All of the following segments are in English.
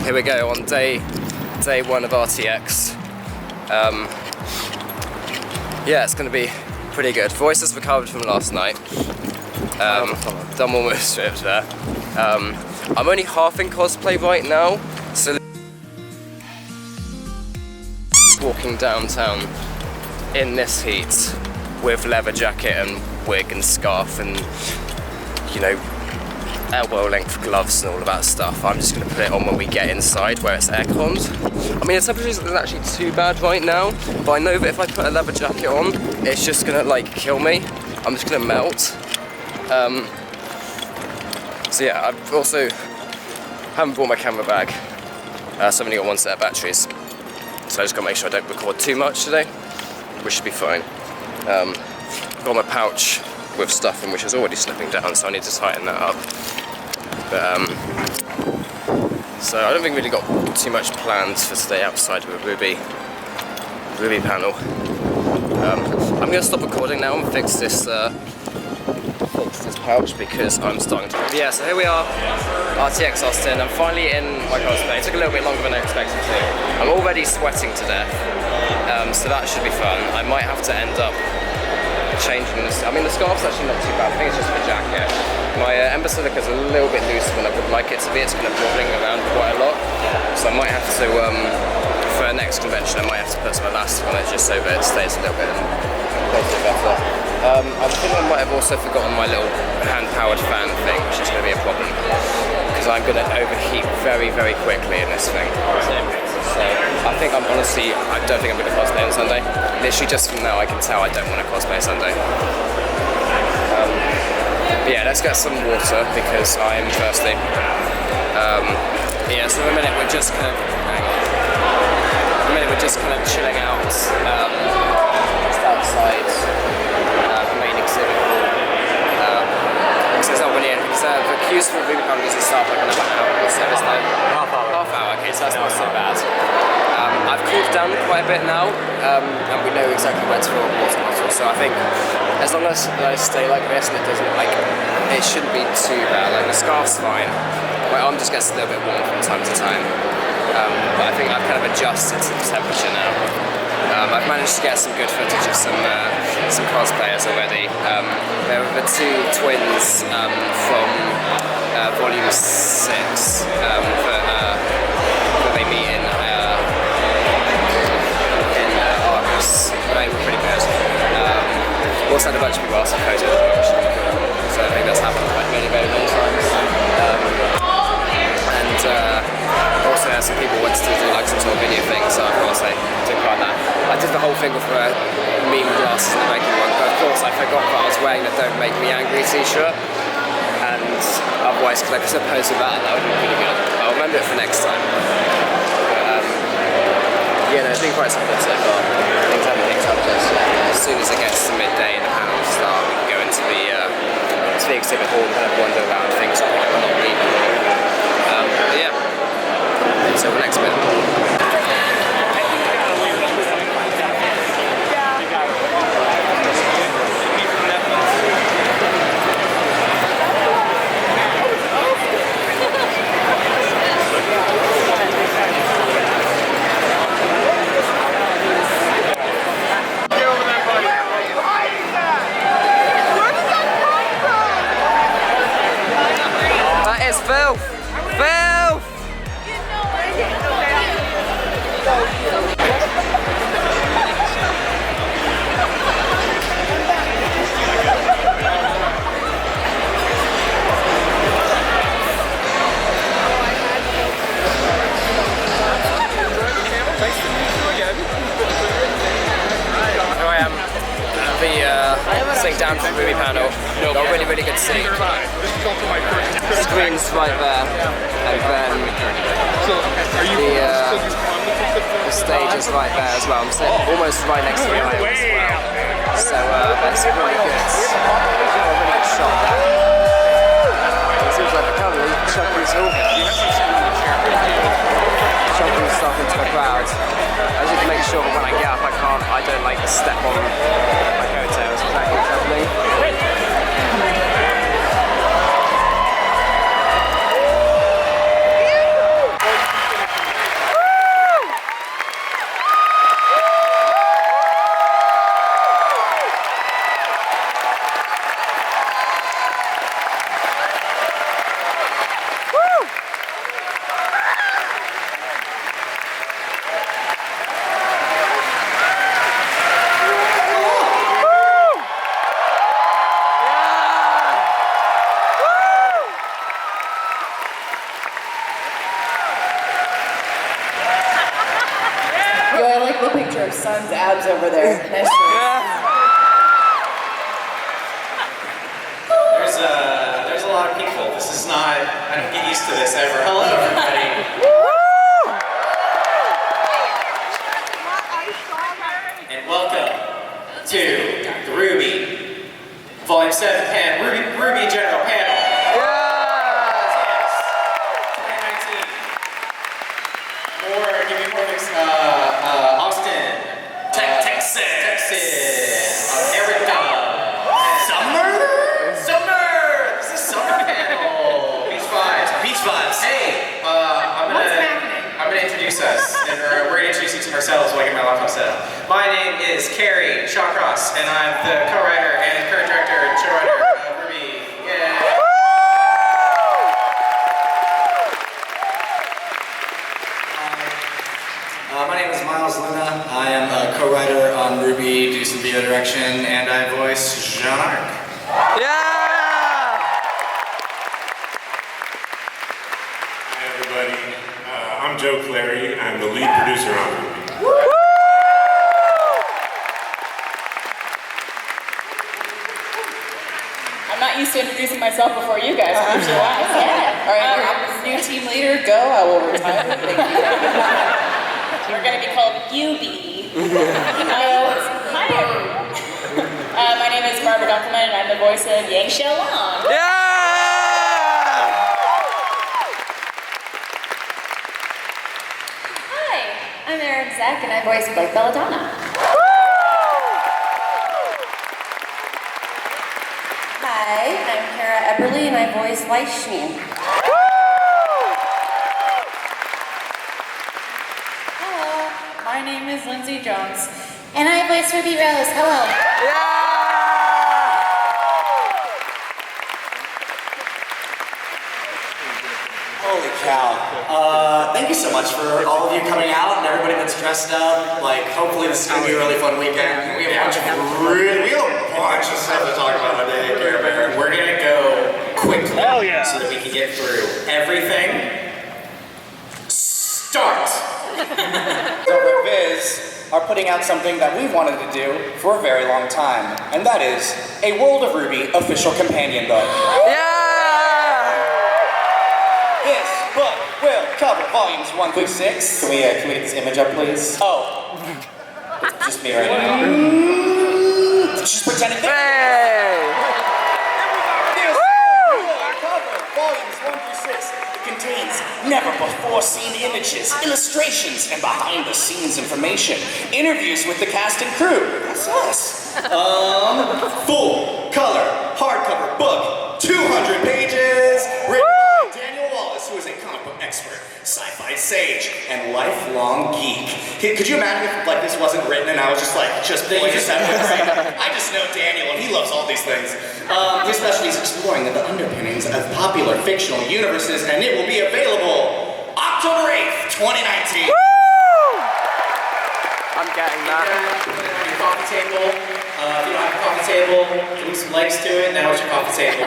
Here we go on day one of RTX. Yeah, it's going to be pretty good. Voice has recovered from last night. Done more move strips there. I'm only half in cosplay right now, so walking downtown in this heat with leather jacket and wig and scarf and, you know, elbow length gloves and all of that stuff. I'm just going to put it on when we get inside where it's air-conned. I mean, the temperature isn't actually too bad right now, but I know that if I put a leather jacket on, it's just going to like kill me. I'm just going to melt. So yeah, I've also haven't brought my camera bag, so I've only got one set of batteries. So I just got to make sure I don't record too much today, which should be fine. Got my pouch with stuff in which is already slipping down, so I need to tighten that up. But, so I don't think we really got too much planned for today outside of a RWBY panel. I'm going to stop recording now and fix this pouch because I'm starting to... Yeah, so here we are, RTX Austin. I'm finally in my cosplay. It took a little bit longer than I expected to. I'm already sweating to death, so that should be fun. I might have to end up changing this. I mean, the scarf's actually not too bad. I think it's just the jacket. My Ember Silica's a little bit looser than I would like it to be. It's kind of wobbling around quite a lot. So I might have to, for our next convention, I might have to put some elastic on it just so that it stays a little bit better. I think I might have also forgotten my little hand-powered fan thing, which is going to be a problem. Because I'm going to overheat very, very quickly in this thing. So I think I don't think I'm going to cosplay on Sunday. Literally just from now I can tell I don't want to cosplay Sunday. But yeah, let's get some water because I'm thirsty. Yeah, so in a minute we're just kind of, chilling out just outside the main exhibit hall. So it's not really, the queues for RWBY panels and stuff like another hour or so, isn't it? Half hour, okay, so that's not so bad. I've cooled down quite a bit now, and we know exactly where to fill a water bottle, so I think as long as I stay like this and it doesn't, it shouldn't be too bad. Like, the scarf's fine, my arm just gets a little bit warm from time to time, but I think I've kind of adjusted to the temperature now. I've managed to get some good footage of some cosplayers already. There were the two twins from Volume 6 that they meet in Argus. They were pretty good. Also had a bunch of people asking photos of them, so I think that's happened like many times. Also had some people wanted to do like some sort of video thing, so of course I took part in that. I did the whole thing with meme glasses and the regular one, but of course I forgot that I was wearing the Don't Make Me Angry t-shirt, and otherwise because I could have posted that would be pretty good. I'll remember it for next time. But, yeah, no, it's been quite something so far. Things haven't picked up just yet. As soon as it gets to midday and the panels start, we can go into the exhibit hall and kind of wander around things that we have a lot of people. But yeah, so the next bit. Filth! Filth! Here I am at the sitting down for the RWBY panel. Got a really, really good seat. Screen's right there, and then the stage is right there as well. I'm sitting almost right next to the aisle as well. So that's really good. A really good shot there. It seems like the camera is chucking stuff into the crowd. I just need to make sure that when I get up I don't like step on my coattails because that keeps happening. her son's abs over there. Nice There's a lot of people. This is not, I don't get used to this ever. Hello, everybody. And welcome to the RWBY Volume 7 panel, RWBY General Panel. RTX 2019. Give me more things. Austin. Texas. America. Summer. This is summer panel. Beach vibes. Hey, I'm gonna introduce us, and we're gonna introduce each of ourselves while I get my laptop set up. My name is Carrie Shawcross, and I'm the co-writer and current director and showrunner of RWBY. Yeah. My name is Miles Luna. I am a co-writer on RWBY, do some video direction, and I voice Jean-Arc. Hi everybody, I'm Joe Clary. I'm the lead producer on RWBY. I'm not used to introducing myself before you guys. I'm sure yeah. All right, new team leader, go. I will retire. Thank you. We're going to be called UB. Hi, everyone. My name is Barbara Dunkelman, and I'm the voice of Yang Xiaolong. Hi, I'm Erin Zek, and I voice Blake Belladonna. Hi, I'm Kara Eberly, and I voice Weishmi. Hello, my name is Lindsay Jones. And I voice Ruby Rose. Hello. Holy cow. Thank you so much for all of you coming out and everybody that's dressed up. Like, hopefully this is going to be a really fun weekend. We have a bunch of stuff to talk about today, Care Bear. We're gonna go quickly so that we can get through everything. Start! RWBY are putting out something that we've wanted to do for a very long time, and that is a World of RWBY official companion book. This book will cover volumes 1 through 6. Can we get this image up, please? Oh, it's just me right now. Just pretending. This will cover volumes 1 through 6. It contains never-before-seen images, illustrations, and behind-the-scenes information. Interviews with the cast and crew. That's us. Full color hardcover book, 200 pages, written by Daniel Wallace, who is a comic book expert, sci-fi sage, and lifelong geek. Could you imagine if this wasn't written and I was just pulling this out of my brain? I just know Daniel and he loves all these things. His specialty is exploring the underpinnings of popular fictional universes, and it will be available October 8th, 2019. I'm getting that. Put it on your coffee table. If you don't have a coffee table, give me some legs to it. Now it's your coffee table.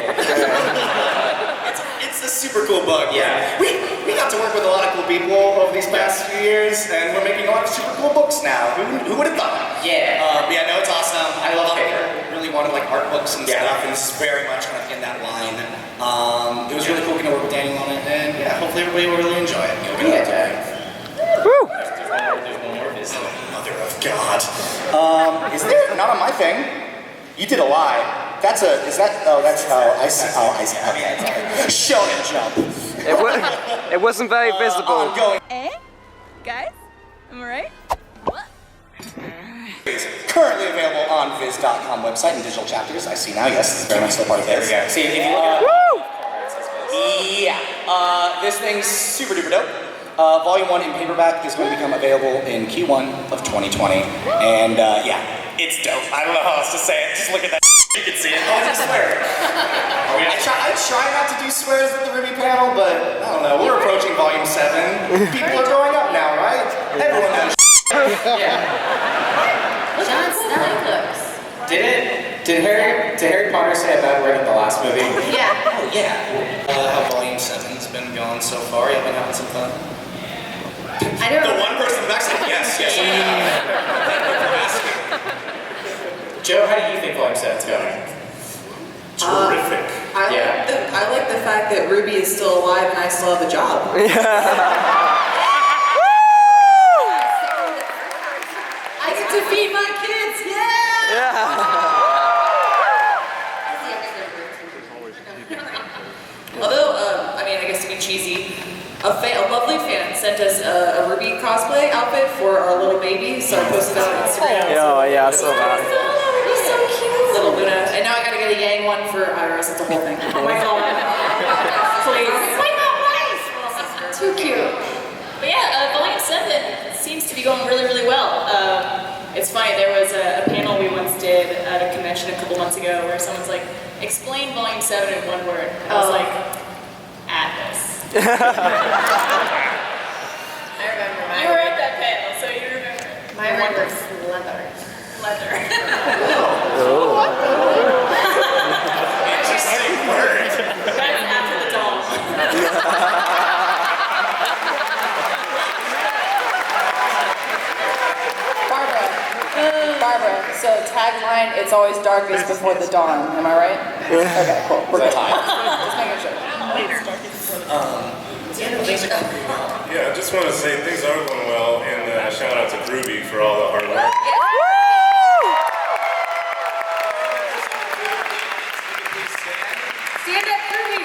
It's a super cool book. Yeah. We got to work with a lot of cool people over these past few years, and we're making a lot of super cool books now. Who would have thought? Yeah. Yeah, no, it's awesome. I love paper. Really wanted art books and stuff, and this is very much kind of in that line. It was really cool getting to work with Daniel on it, and yeah, hopefully everybody will really enjoy it. You'll get it. Woo! Mother of God. Is there? Not on my thing. You did a lie. That's how I see. Okay. Shonen Jump. It wasn't very visible. Ongoing. Guys, am I right? Currently available on viz.com website and digital chapters. I see now. Yes, this is very much still part of this. There we go. See, if you look Yeah. This thing's super duper dope. Volume 1 in paperback is going to become available in Q1 of 2020. And yeah, it's dope. I don't know how else to say it. Just look at that. You can see it. Oh, it's a swear. I try not to do swears at the RWBY panel, but I don't know. We're approaching Volume 7. People are growing up now, right? Everyone knows. John Snow cooks. Did Harry Potter say a bad word in the last movie? Yeah. Oh, yeah. How Volume 7's been going so far? Y'all been having some fun? I don't The one person in the back said yes, I have. Joe, how do you think Volume 7's going? Terrific. I like the fact that Ruby is still alive and I still have a job. I get to feed my kids, Although, I mean, I guess to be cheesy, a lovely fan sent us a RWBY cosplay outfit for our little baby, so I posted that on Instagram. Oh, yeah, I saw that. He's so cute. Little Luna. And now I gotta get a Yang one for Iris. It's a whole thing. Oh my god. Please. Why not wife? Too cute. But yeah, Volume 7 seems to be going really, really well. It's funny, there was a panel we once did at a convention a couple months ago where someone's like, explain Volume 7 in one word. I was like, Atlas. I remember You were at that panel, so you remember. my word was leather. Leather. Interesting word. That's after the dog. Barbara, so tagline, it's always darkest before the dawn, am I right? Okay, cool, we're good. Just making sure. Yeah, I just want to say things are going well, and shout out to RWBY for all the hard work. Stand up, Ruby.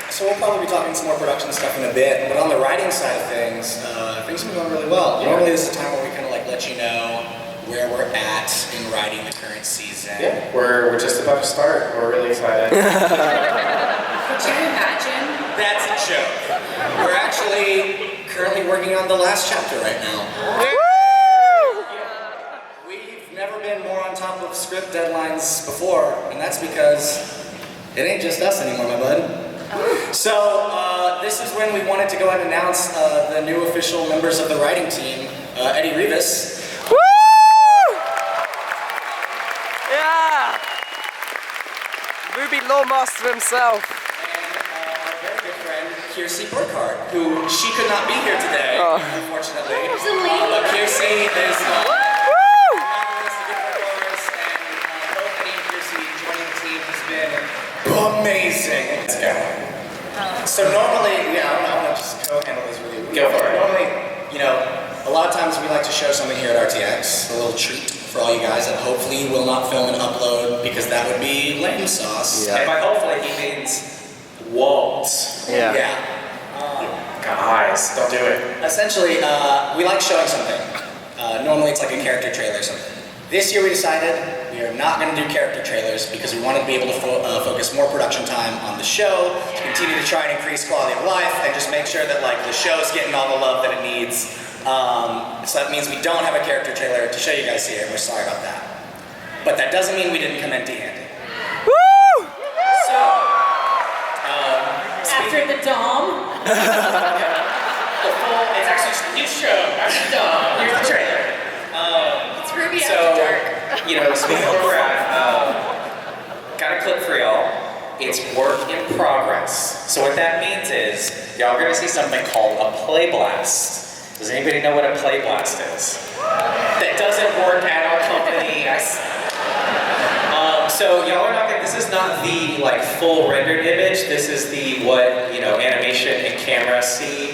So we'll probably be talking some more production stuff in a bit, but on the writing side of things, things have been going really well. Normally this is a time where we kind of like let you know where we're at in writing the current season. Yeah, we're just about to start. We're really excited. Could you imagine? That's a joke. We're actually currently working on the last chapter right now. We've never been more on top of script deadlines before, and that's because it ain't just us anymore, my bud. So, this is when we wanted to go ahead and announce the new official members of the writing team, Eddie Rivas. Woo! Yeah! RWBY Lawmaster himself. And our very good friend, Kiersey Burkhardt, who she could not be here today, unfortunately. But Kiersey is marvelous, a good friend of ours, and both Eddie and Kiersey joining the team has been amazing. Let's go. So normally, I'm gonna just co-handle this really. Go for it. Normally, you know, a lot of times we like to show something here at RTX, a little treat for all you guys that hopefully you will not film and upload because that would be lame sauce. Yeah. And by hopefully he means won't. Yeah. Guys, don't do it. Essentially, we like showing something. Normally it's like a character trailer or something. This year we decided we are not going to do character trailers because we wanted to be able to focus more production time on the show, to continue to try and increase quality of life, and just make sure that like the show's getting all the love that it needs. So that means we don't have a character trailer to show you guys here, and we're sorry about that. But that doesn't mean we didn't come empty-handed. Woo! So, After the dom. It's actually just a new show. Actually done. Here's the trailer. It's Ruby So, after dark. you know, speaking of where we're at, got a clip for y'all. It's work in progress. So what that means is, y'all are gonna see something called a play blast. Does anybody know what a play blast is? That doesn't work at our company. So y'all are not gonna, this is not the like full rendered image. This is the what, you know, animation and camera see.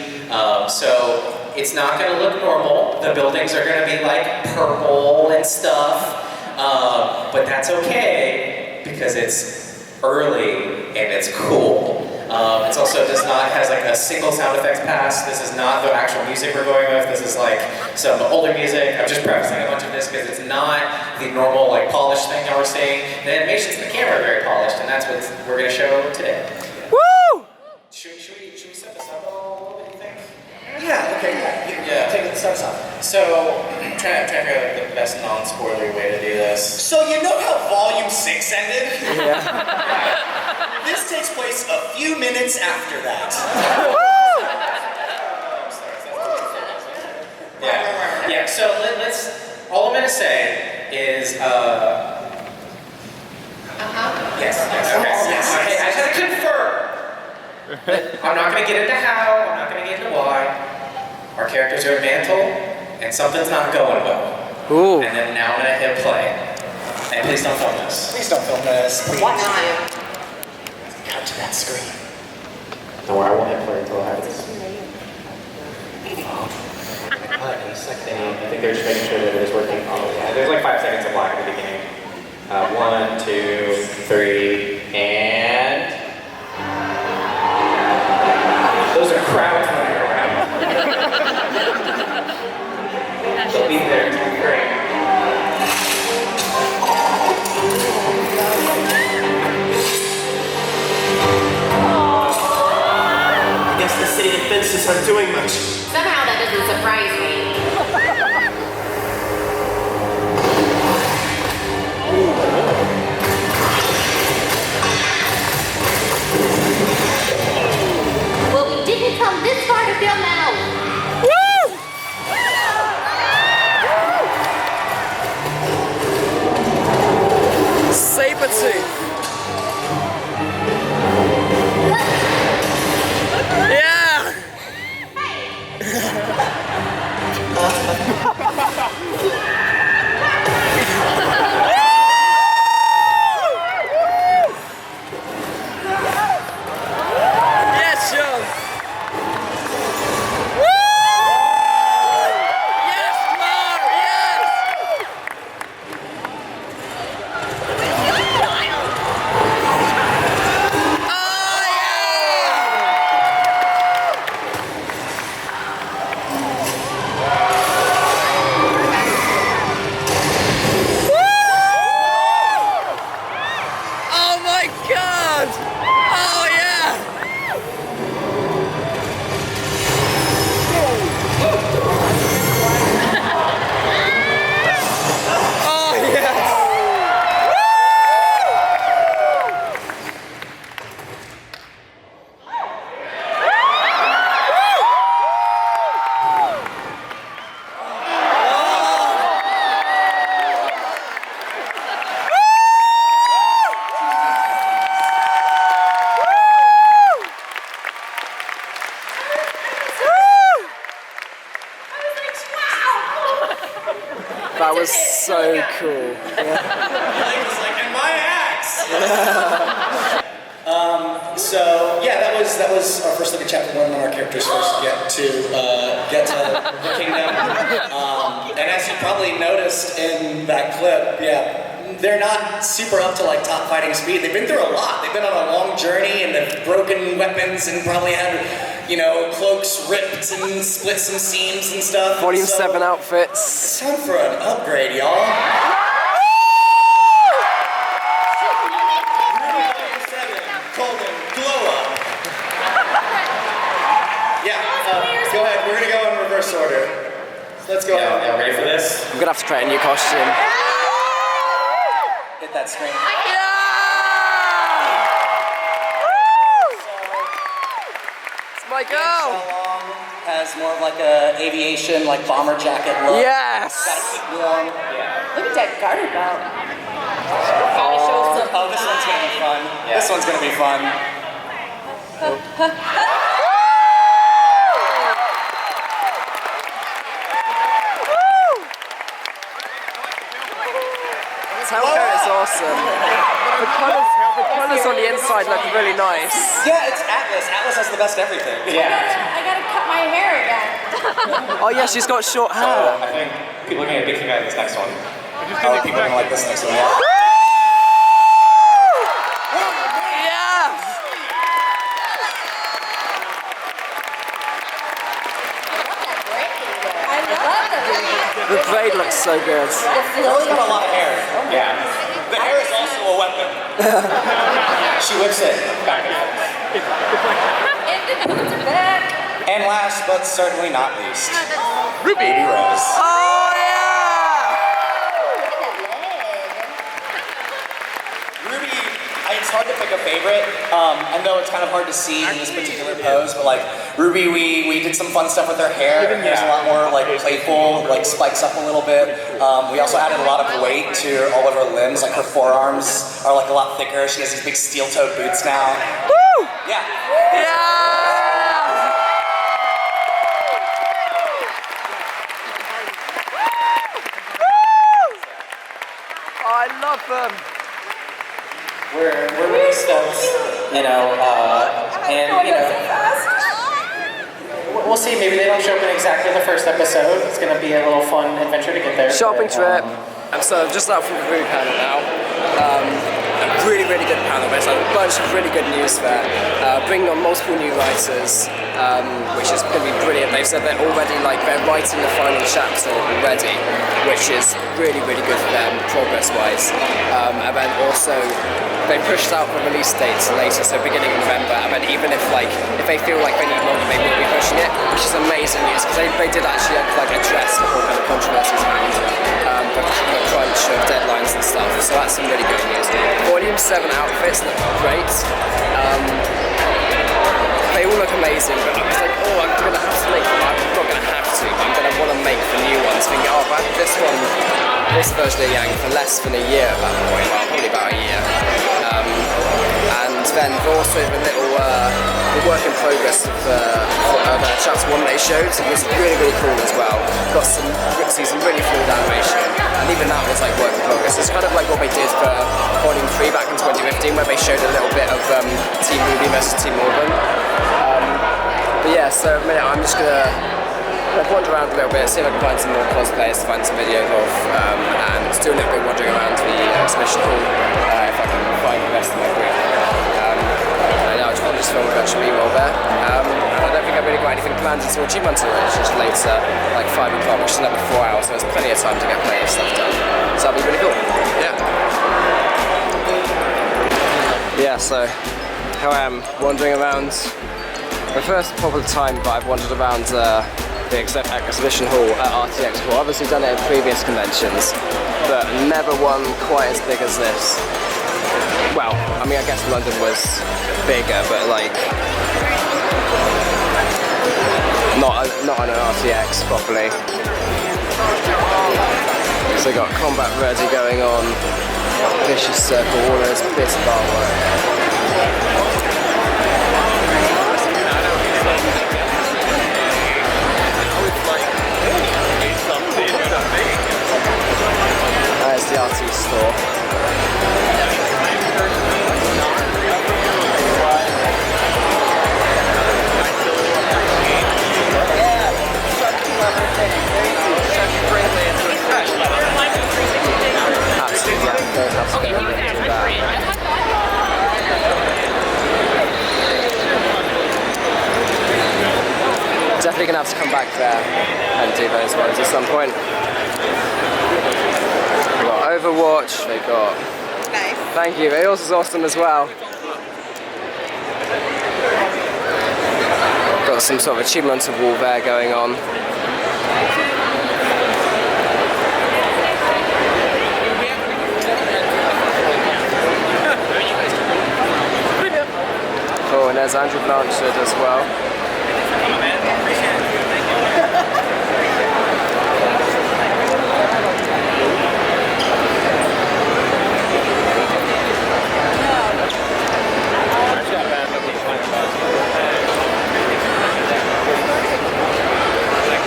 So it's not gonna look normal. The buildings are gonna be like purple and stuff. But that's okay because it's early and it's cool. It's also has like a single sound effects pass. This is not the actual music we're going with. This is like some older music. I'm just prefacing a bunch of this because it's not the normal like polished thing y'all were seeing. The animations in the camera are very polished, and that's what we're gonna show today. Woo! Should we set this up a little bit, you think? yeah, okay, yeah. Take it, start us off. So, I'm trying to figure out like, the best non-spoilery way to do this. So you know how Volume 6 ended? This takes place a few minutes after that. Yeah. So let's. All gonna say is, yes, okay. Okay, I just gotta confirm. I'm not gonna get into how, I'm not gonna get into why. Our characters are at mantle, and something's not going well. Ooh. And then now I'm gonna hit play. And please don't film this. Please don't film this. Please. Why not? Cut to that screen. Don't worry, I won't hit play until I have this. In a second, I think they're just making sure that it is working. Oh, yeah. There's like 5 seconds of black at the beginning. 1, 2, 3, and those are crowds running around. They'll be there. It's gonna be great. I guess the city defenses aren't doing much. Somehow that doesn't surprise me. Well, we didn't come this far to film now. Woo! Sabertooth. Yeah. Yes, Sean. Yes, Mark. Yes. Oh yeah. Oh my God. Oh yeah. Oh yes. That was so cool. Blake was like, and my axe! So yeah, that was our first look at chapter 1 when our characters first get to the kingdom. And as you probably noticed in that clip, yeah, they're not super up to like top fighting speed. They've been through a lot. They've been on a long journey and they've broken weapons and probably had, you know, cloaks ripped and split some seams and stuff. Volume So, 7 outfits. it's time for an upgrade, y'all. Go ahead, we're gonna go in reverse order. So let's go ahead. Y'all ready for this? I'm gonna have to create a new costume. Hit that screen. It's my girl. Has more of like a aviation, like bomber jacket look. Yes. Gotta keep warm. Look at that garter belt. Oh, this one's gonna be fun. Yeah. This one's gonna be fun. Tailcoat is awesome. The colours on the inside look really nice. Yeah, it's Atlas. Atlas has the best everything. Yeah. I gotta cut my hair again. Oh yeah, she's got short So hair. I think people are gonna get kicked out of this next one. Oh, people are gonna like this next one. Yeah. Yeah. I love the The braid looks so good. She's got a lot of hair. Yeah. The hair is also a weapon. She whips it back and forth. And the boots are back. And last but certainly not least, Baby Rose. Oh yeah. Look at that leg. Ruby, I'd hard to pick a favorite. I know it's kind of hard to see in this particular pose, but like Ruby, we did some fun stuff with her hair. Her hair's a lot more like playful, like spikes up a little bit. We also added a lot of weight to all of her limbs, like her forearms are like a lot thicker. She has these big steel-toed boots now. Woo! Yeah. I love them. We're really stoked, you know, and you know, we'll see. Maybe they don't show up in exactly the first episode. It's gonna be a little fun adventure to get there. Shopping trip. So just out from the RWBY panel now. A really good panel. There's a bunch of really good news there. Bringing on multiple new writers, which is going to be brilliant. They've said they're already they're writing the final chapter already, which is really good for them progress-wise. And then also they pushed out the release dates later, so beginning of November. And then even if they feel like they need longer, they will be pushing it, which is amazing news because they did actually address the whole kind of controversies around the crunch of deadlines and stuff. So that's some really good news. Volume 7 outfits look great. They all look amazing, but I was like, oh, I'm gonna have to make them. I'm not gonna have to, but I'm gonna want to make the new ones. Thinking, oh, I've had this version of Yang for less than a year at that point. Well, probably about a year. And then also the little the work in progress of chapter 1 they showed. It was really cool as well. Got some really fluid animation, and even that was like work in progress. It's kind of like what they did for Volume 3 back in 2015, where they showed a little bit of Team Ruby versus Team Auburn. But yeah, so in a minute I'm just gonna wander around a little bit, see if I can find some more cosplayers to find some videos of, and do a little bit wandering around the exhibition hall if I can find the rest of my group. I'll just film a bunch of B-roll there. And I don't think I've really got anything planned until Achievement Hunter, which is later, like 5 o'clock, which is another 4 hours, so there's plenty of time to get plenty of stuff done. So that'll be really cool. Yeah, so here I am wandering around. The first proper time that I've wandered around the exhibition hall at RTX. I've obviously done it at previous conventions, but never one quite as big as this. Well, I mean, I guess London was bigger, but like not on an RTX properly. So we got combat ready going on, vicious circle, all those bits of artwork. There's the RT store. Absolutely, yeah, don't have to go into that. Definitely gonna have to come back there and do those ones at some point. We've got Overwatch, they've got... Nice. Thank you, yours is awesome as well. Got some sort of achievement of wall there going on. Oh, and there's Andrew Blanchard as well.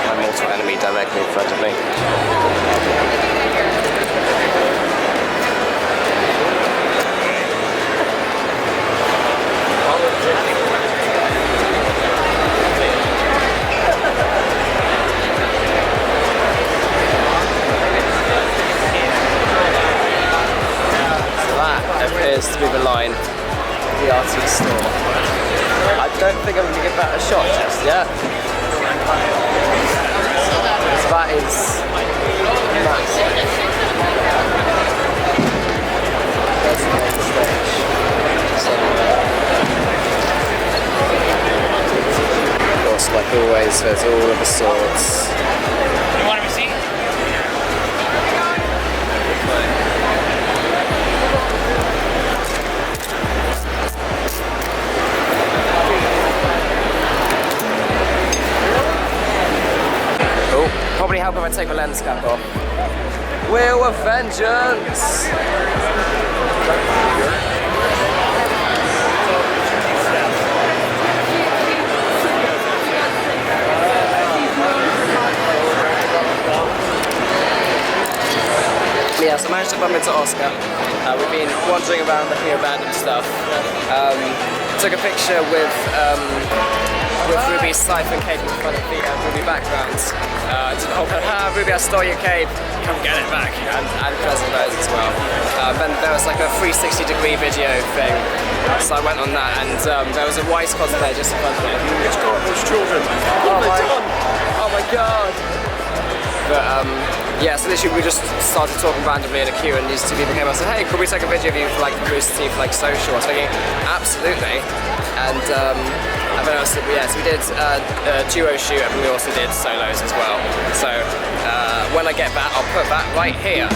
My mortal enemy directly in front of me. Appears to be the line of the RT store. I don't think I'm going to give that a shot just yet. That is massive. There's the main stage. Of course, like always, there's all of the swords. You want to be seen? help if I take my lens cap off? Wheel of Vengeance! Yeah, so I managed to bump into Oscar. We've been wandering around looking at random stuff. Took a picture with Ruby's siphon cape in front of the Ruby background. Did the whole kind of, Ruby, I stole your cape, come get it back, and present those as well. Then there was like a 360-degree video thing, so I went on that, and there was a Weiss cosplay just in front of me. It's got those children. Oh my god! But yeah, so literally we just started talking randomly in a queue, and these two people came up and said, hey, could we take a video of you for like publicity, for like social? I was thinking, absolutely. And then also, yeah, so we did a duo shoot, and we also did solos as well. So when I get that, I'll put that right here.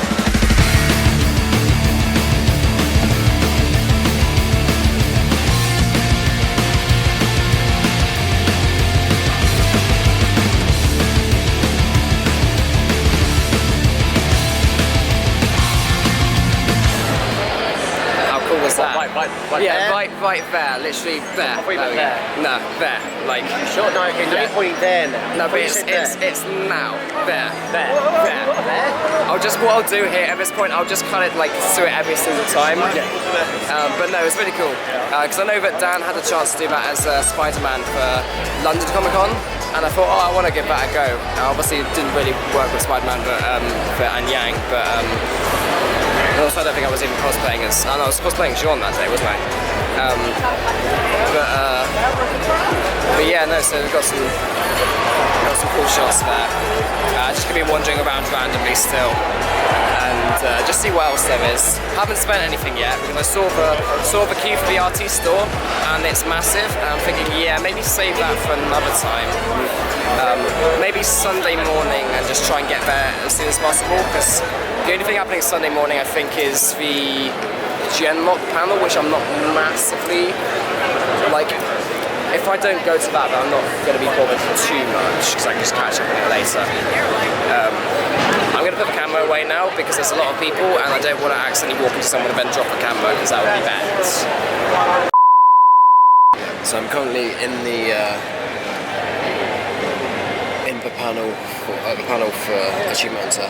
Right there, literally there. There. No, there. Like. Sure, no, okay, no pointing there now. No, but it's now. There. There. There. What I'll do here at this point, I'll just cut it like through it every single time. Okay. But no, it's really cool. Because I know that Dan had a chance to do that as Spider-Man for London Comic Con. And I thought, oh, I want to give that a go. Obviously, it didn't really work with Spider-Man and Yang, but and also I don't think I was even cosplaying as, I was cosplaying Jean that day, wasn't I? But yeah, no, so we've got some cool shots there. Just gonna be wandering around randomly still, and just see what else there is. Haven't spent anything yet because I saw the queue for the RT store, and it's massive. And I'm thinking, yeah, maybe save that for another time. Maybe Sunday morning, and just try and get there as soon as possible. Because the only thing happening Sunday morning, I think, is the Genlock panel, which I'm not massively like. If I don't go to that, then I'm not going to be bothered too much because I can just catch up on it later. I'm going to put the camera away now because there's a lot of people and I don't want to accidentally walk into someone and then drop the camera because that would be bad. So I'm currently in the panel for Achievement Hunter.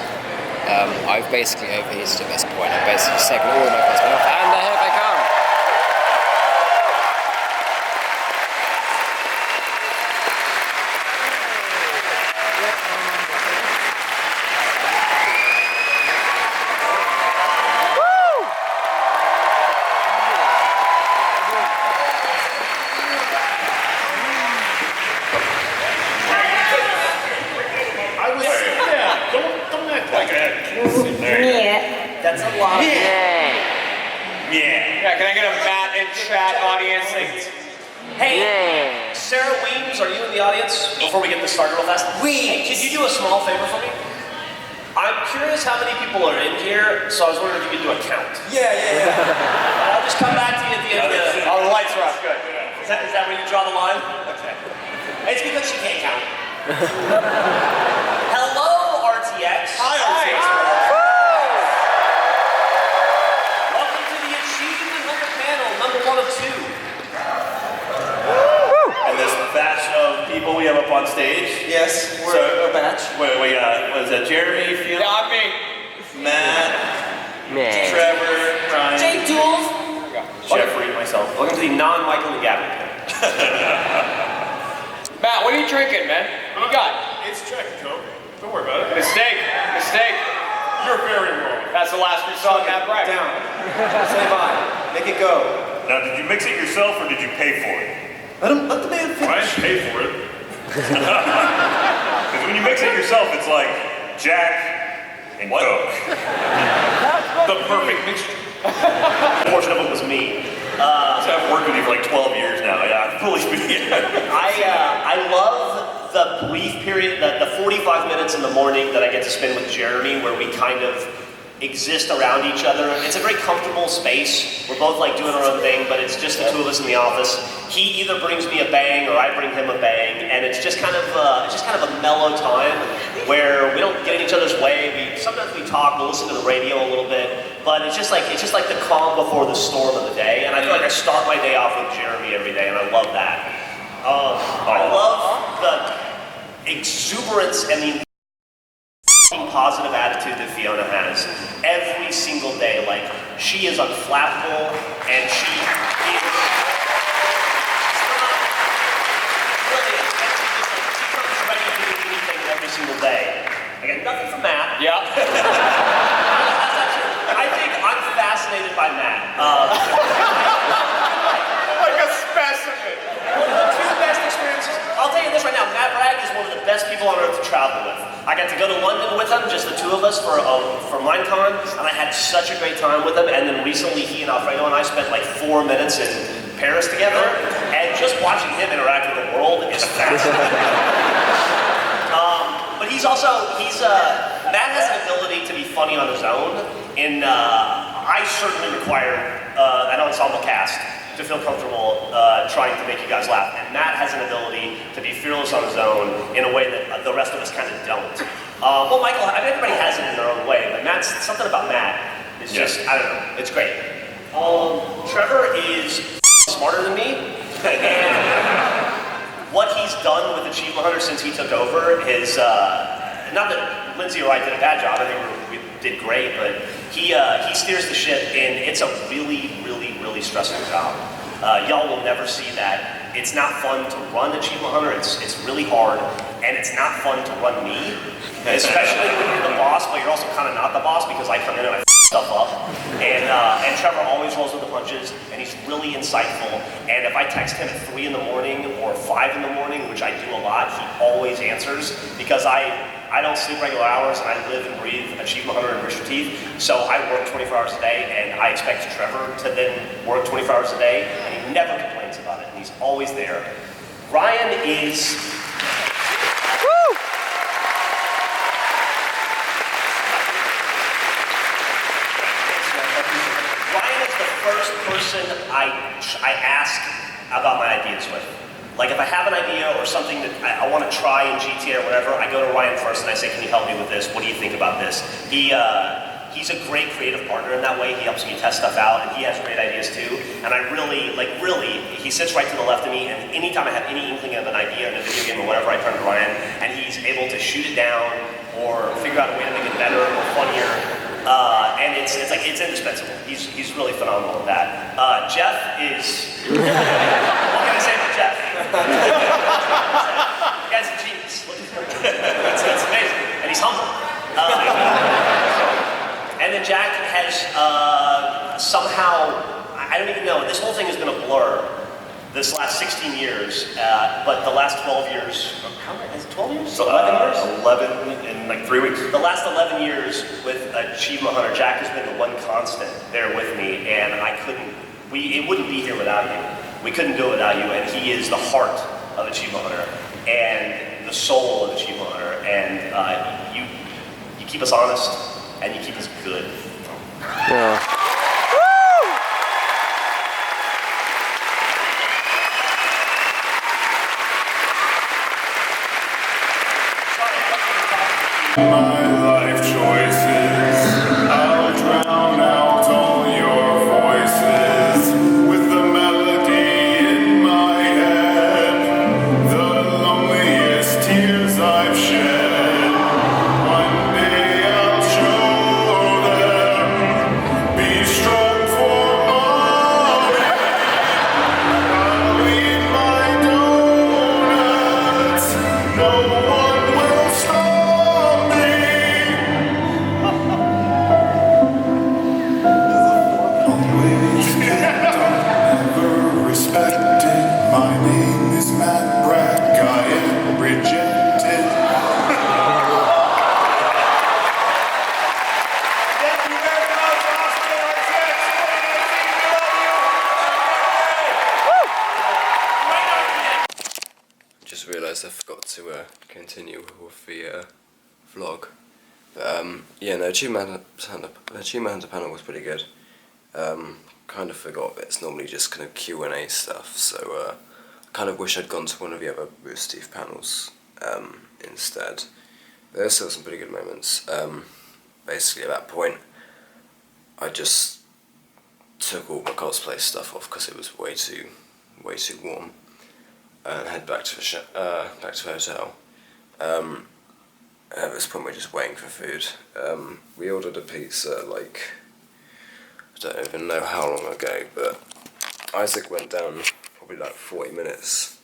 I've basically overheated at this point. I've basically taken all of my cosplay off, and here they come. That's a lot. Yeah, can I get a Matt and chat audience? Hey, Sarah Weems, are you in the audience? Before we get this started real fast. Weems! Could you do a small favor for me? I'm curious how many people are in here, so I was wondering if you could do a count. Yeah. I'll just come back to you at the end of the... Oh, the lights are up, good. Is that where you draw the line? Okay. It's because she can't count. Hello, RTX. Hi, RTX. Welcome to the Achievement Hunter panel, number 1 of 2. And this batch of people we have up on stage. Yes, we're a batch. Wait, what is that? Jeremy, Fiona? Yeah, I'm me. Matt, Trevor, Ryan, Jake Jules. Jeffrey, myself. Welcome to the non-Michael and Gavin panel. Matt, what are you drinking, man? What you got? It's Jack and Coke. Don't worry about it. Mistake. You're very wrong. That's the last we saw of Matt Breck. Down. Say bye. Make it go. Now, did you mix it yourself or did you pay for it? Let the man I finish. didn't pay for it. Because when you mix it yourself, it's like Jack and Coke. The perfect mixture. A portion of it was me. So I've worked with you for like 12 years now. Yeah, fully speaking. I love the brief period, the 45 minutes in the morning that I get to spend with Jeremy, where we kind of exist around each other. It's a very comfortable space. We're both like doing our own thing, but it's just the two of us in the office. He either brings me a bang or I bring him a bang, and it's just kind of a mellow time where we don't get in each other's way. Sometimes we talk, we'll listen to the radio a little bit, but it's just like the calm before the storm of the day. And I feel like I start my day off with Jeremy every day, and I love that. I love the exuberance and the positive attitude that Fiona has every single day. Like, she is unflappable, and she is brilliant. And she comes ready to do anything every single day. I got nothing from Matt. Yeah. I think I'm fascinated by Matt. Like a specimen. One of the two best experiences. I'll tell you this right now, Matt Bragg is one of the best people on earth to travel with. I got to go to London with him, just the two of us for Minecon, and I had such a great time with him. And then recently, he and Alfredo and I spent like 4 minutes in Paris together, and just watching him interact with the world is fascinating. But Matt has an ability to be funny on his own, and I certainly require an ensemble cast to feel comfortable trying to make you guys laugh. And Matt has an ability to be fearless on his own in a way that the rest of us kind of don't. Well, Michael, I mean, everybody has it in their own way, but something about Matt is just, I don't know, it's great. Trevor is smarter than me, and what he's done with Achievement Hunter since he took over is, not that Lindsay or I did a bad job, I think we did great, but he steers the ship, and it's a really, really, really stressful job. Y'all will never see that. It's not fun to run Achievement Hunter, it's really hard, and it's not fun to run me, especially when you're the boss, but you're also kind of not the boss because I come in and I stuff up. And Trevor always rolls with the punches, and he's really insightful. And if I text him at 3 in the morning or 5 in the morning, which I do a lot, he always answers because I don't sleep regular hours, and I live and breathe Achievement Hunter and Rooster Teeth. So I work 24 hours a day, and I expect Trevor to then work 24 hours a day, and he never complains about it, and he's always there. Ryan is... first person I ask about my ideas with. Like, if I have an idea or something that I want to try in GTA or whatever, I go to Ryan first and I say, can you help me with this? What do you think about this? He's a great creative partner in that way. He helps me test stuff out, and he has great ideas too. And I really, he sits right to the left of me, and anytime I have any inkling of an idea in a video game or whatever, I turn to Ryan, and he's able to shoot it down or figure out a way to make it better or funnier. And it's indispensable. He's really phenomenal at that. Jeff is, what can I say about Jeff? The guy's a genius. It's amazing. And he's humble. And then Jack has somehow, I don't even know, this whole thing has been a blur this last 16 years, but the last 12 years, how many, is it 12 years? 11 years? 11 in like 3 weeks. The last 11 years with Achievement Hunter, Jack has been the one constant there with me, and it wouldn't be here without you. We couldn't do it without you, and he is the heart of Achievement Hunter, and the soul of Achievement Hunter, and you keep us honest, and you keep us good. Yeah. My life choices, I'll drown out all your voices with the melody in my head, the loneliest tears I've shed. One day I'll show them, be strong for mommy. I'll eat my donuts, no one will stop. My name is Matt Bragg, I am rejected. Thank you very much, Austin, RTX 2019. Just realised I forgot to continue with the vlog. Yeah, no, Achievement Hunter panel was pretty good. Kind of forgot that it's normally just kind of Q&A stuff, so I kind of wish I'd gone to one of the other Rooster Teeth panels instead. There were still some pretty good moments. Basically at that point, I just took all my cosplay stuff off because it was way too warm, and head back to the hotel. At this point we're just waiting for food. We ordered a pizza like, I don't even know how long ago, but Isaac went down probably like 40 minutes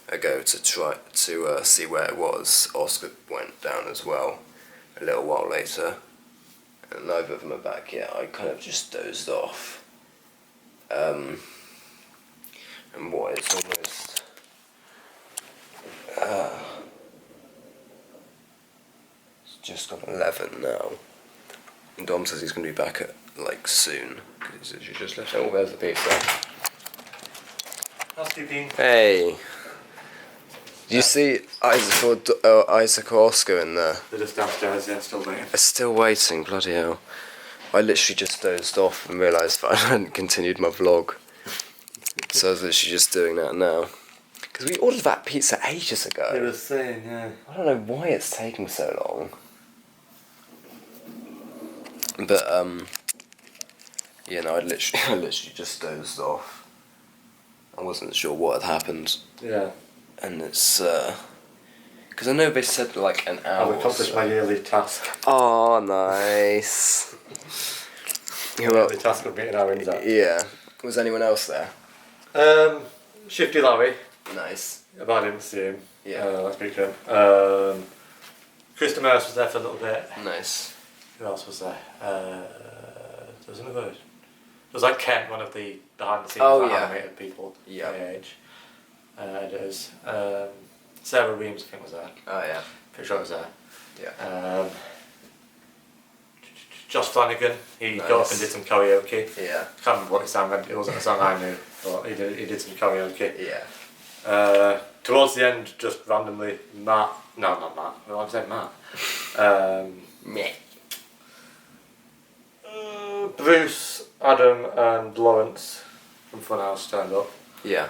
ago to try to see where it was. Oscar went down as well a little while later, and neither of them are back yet. I kind of just dozed off. And what, it's almost it's just gone 11 now. And Dom says he's going to be back at like soon, because he just left. Oh, there's the pizza. Housekeeping. Hey, do you see Isaac or Oscar in there? They're just downstairs, yeah, still waiting. They're still waiting, bloody hell. I literally just dozed off and realised that I hadn't continued my vlog. So I was literally just doing that now. Because we ordered that pizza ages ago. They were saying, yeah. I don't know why it's taking so long. But, yeah, no, I literally just dozed off. I wasn't sure what had happened. Yeah. And it's, because I know they said like an hour. I've accomplished my yearly task. Oh, nice. The task of meeting our ins out. Yeah. Was anyone else there? Shifty Larry. Nice. But I didn't see him. Yeah. Let's speak to him. Chris Demers was there for a little bit. Nice. Who else was there? There was another. There was like Kent, one of the behind the scenes animated people. Yeah. age. Editors. Sarah Reams, I think, was there. Oh yeah. Pretty sure it was there. Yeah. Josh Flanagan, he got up and did some karaoke. Yeah. Can't remember what he sang, it wasn't a song I knew, but he did some karaoke. Yeah. Towards the end, just randomly, not Matt, well, I'm saying Matt. Meh. Bruce, Adam and Lawrence from Funhouse turned up. Yeah.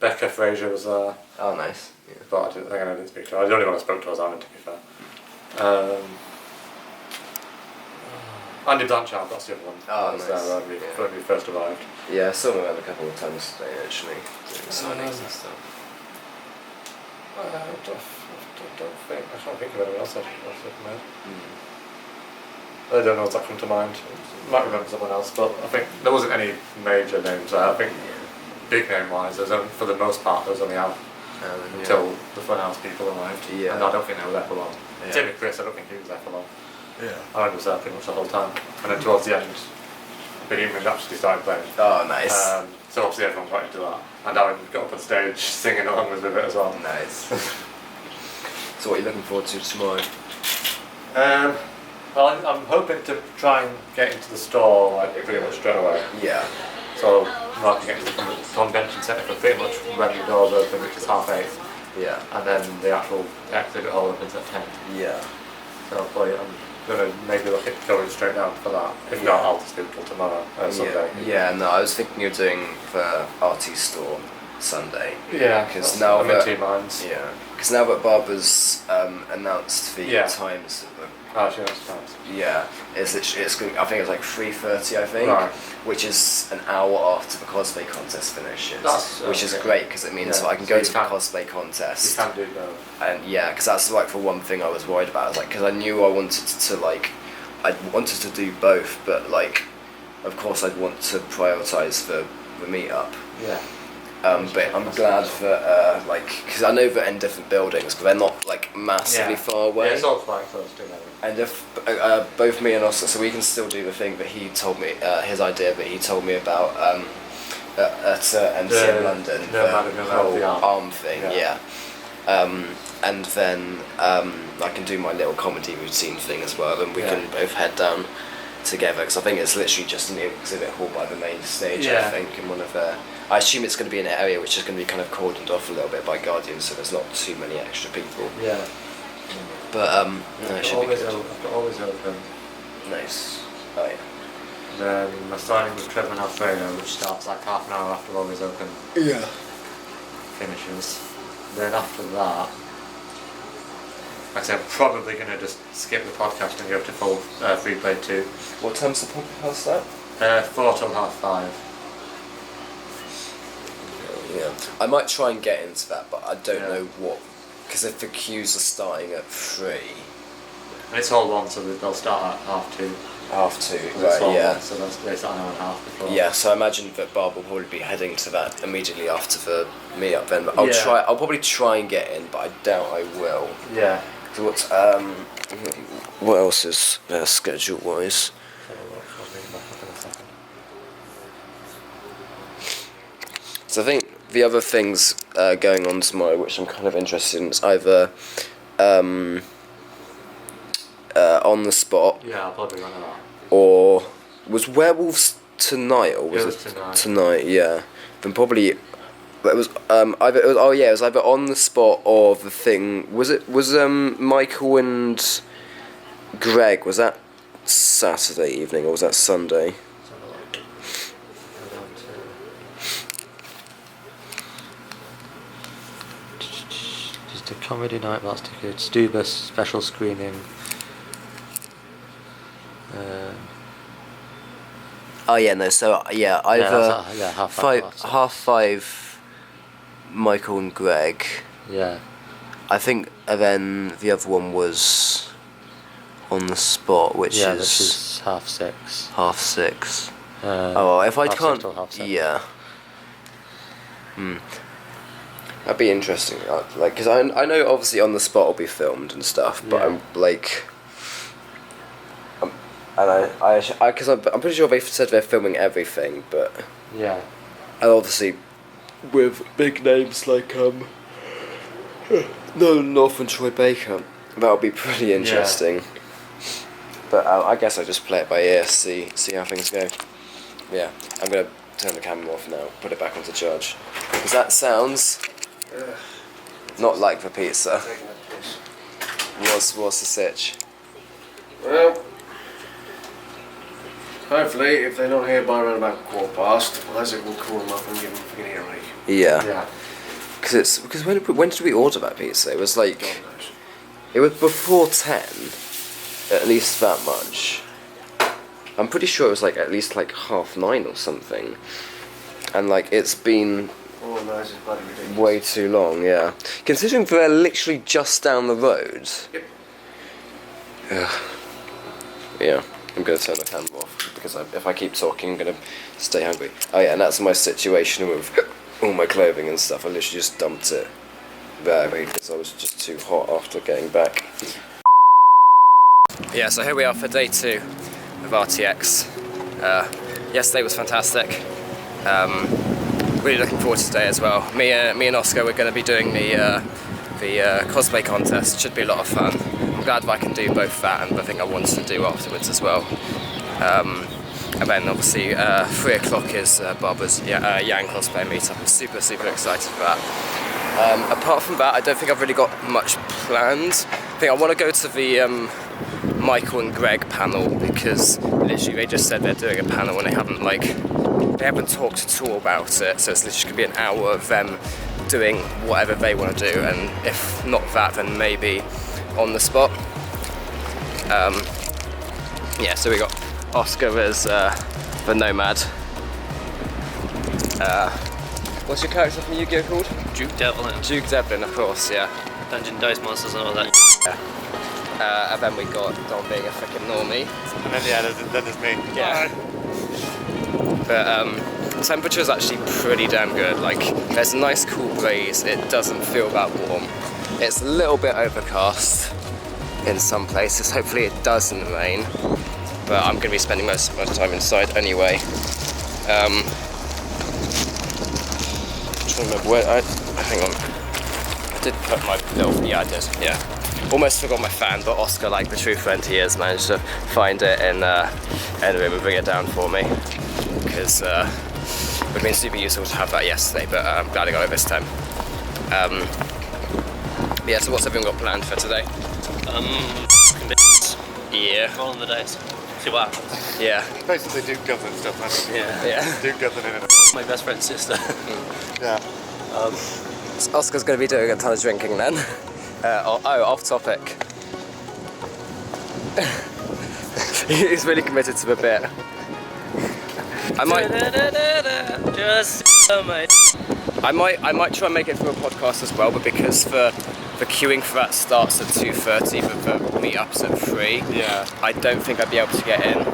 Becca Fraser was there. Oh, nice. Yeah. But I didn't speak to her. The only one I spoke to was Aaron, to be fair. Andy Blanchard, that's the other one. Oh, was nice. there when we first arrived. Yeah, I saw him around a couple of times today, actually, doing signings and stuff. I can't think of anyone else I've met. I don't know what's that come to mind. Might remember someone else, but I think there wasn't any major names there. I think big name wise, for the most part, there was only Al until the Funhouse people arrived. Yeah. And I don't think they were there for long. Yeah. Same with Chris, I don't think he was there for long. Yeah. I was there pretty much the whole time. And then towards the end, the evening actually started playing. Oh, nice. So obviously everyone wanted to do that. And Aaron got up on stage singing along with it as well. Nice. So what are you looking forward to tomorrow? Well, I'm hoping to try and get into the store like pretty much straight away. Yeah. So I can get into the convention centre for pretty much when the doors open, which is 8:30. Yeah. And then the actual exhibit hall opens at 10. Yeah. So probably I'm gonna maybe look at going straight down for that. If not, I'll just do it till tomorrow, Sunday. Yeah, no, I was thinking of doing the RT store Sunday. Yeah, because now I'm in 2 minds. Yeah, because now that Barbara's announced the times of the. Oh, she knows times. Yeah, it's going. I think it's like 3:30. I think, Right. which is an hour after the cosplay contest finishes, which is great because it means that I can go to the cosplay contest. You can do both. And yeah, because that's like for one thing I was worried about. I was like, because I knew I wanted to like, I wanted to do both, but like, of course I'd want to prioritize the meetup. Yeah. But I'm glad that like, because I know they're in different buildings, but they're not like massively far away. Yeah, it's all quite close to that. And if both me and Oscar, so we can still do the thing that he told me, his idea that he told me about at MCM London, the whole arm thing, yeah. And then I can do my little comedy routine thing as well, and we can both head down together, because I think it's literally just an exhibit hall by the main stage, I think, and one of their... I assume it's going to be an area which is going to be kind of cordoned off a little bit by Guardians, so there's not too many extra people. Yeah. But no, it should be good. Always open. Nice. Oh yeah. Then my signing with Trevor and Alfredo, which starts like half an hour after Always Open finishes. Then after that, like I said, I'm probably going to just skip the podcast and go to full free play 2. What time's the podcast start? 4 till half 5. Yeah. I might try and get into that, but I don't know what, because if the queues are starting at 3. And it's all one, so they'll start at half 2. Half 2, Right, yeah. So they start an hour and a half before. Yeah, so I imagine that Barb will probably be heading to that immediately after the meetup then. But I'll probably try and get in, but I doubt I will. Yeah. So what else is schedule wise? So I think the other things going on tomorrow, which I'm kind of interested in, is either on the spot. Yeah, I'll probably run that. Or was Werewolves tonight, or was it it tonight? Tonight, yeah. Then probably it was either it was either on the spot or the thing. Was Michael and Greg, was that Saturday evening or was that Sunday? Just a comedy night, that's tickets. Do the special screening. Oh yeah, no. So yeah, either half five, Michael and Greg. Yeah. I think, and then the other one was on the spot, which is half 6. Half 6. If I can't, yeah. That'd be interesting. Like, because I know obviously on the spot will be filmed and stuff, but I'm like. And because I'm pretty sure they said they're filming everything, but yeah, and obviously with big names like North and Troy Baker, that'll be pretty interesting. Yeah. But I guess I just play it by ear, see how things go. Yeah, I'm gonna turn the camera off now, put it back onto charge, because that sounds not like the pizza. What's the sitch? Well. Hopefully, if they're not here by around about 1:15, Isaac will call them up and give them a fucking earache. Yeah. Because when did we order that pizza? It was like it was before 10, at least that much. I'm pretty sure it was like at least like 9:30 or something, and like it's been way too long. Yeah, considering they're literally just down the road. Yep. Yeah. I'm going to turn the camera off because if I keep talking I'm going to stay hungry. Oh yeah, and that's my situation with all my clothing and stuff. I literally just dumped it there because I was just too hot after getting back. Yeah, so here we are for day 2 of RTX. Yesterday was fantastic. Really looking forward to today as well. Me and Oscar, we're going to be doing the Cosplay Contest. Should be a lot of fun. I'm glad that I can do both that and the thing I wanted to do afterwards as well. And then obviously 3 o'clock is Barbara's Yang cosplay meetup. I'm super excited for that. Apart from that, I don't think I've really got much planned. I think I want to go to the Michael and Greg panel because literally they just said they're doing a panel and they haven't talked at all about it. So it's literally going to be an hour of them doing whatever they want to do, and if not that, then maybe on the spot. Yeah, so we got Oscar as the Nomad. What's your character from Yu-Gi-Oh called? Duke Devlin. Duke Devlin, of course, yeah. Dungeon Dice Monsters and all that. Yeah. And then we got Don being a freaking normie. And then then there's me. Yeah. But the temperature is actually pretty damn good. Like, there's a nice cool breeze. It doesn't feel that warm. It's a little bit overcast in some places. Hopefully it doesn't rain. But I'm going to be spending most of my time inside anyway. I'm trying to remember where hang on. I did put my little, yeah I did, yeah. Almost forgot my fan, but Oscar, like the true friend he is, managed to find it in the room and bring it down for me. Because it would have been super useful to have that yesterday, but I'm glad I got it this time. Yeah, so what's everyone got planned for today? Yeah. Roll on the dice. See what happens. Yeah. Basically, Duke government stuff, man. Yeah. Duke government. My best friend's sister. Yeah. Oscar's going to be doing a ton of drinking then. Off topic. He's really committed to the bit. I might try and make it through a podcast as well, but because the queuing for that starts at 2:30, but the meetup's at 3. Yeah. I don't think I'd be able to get in.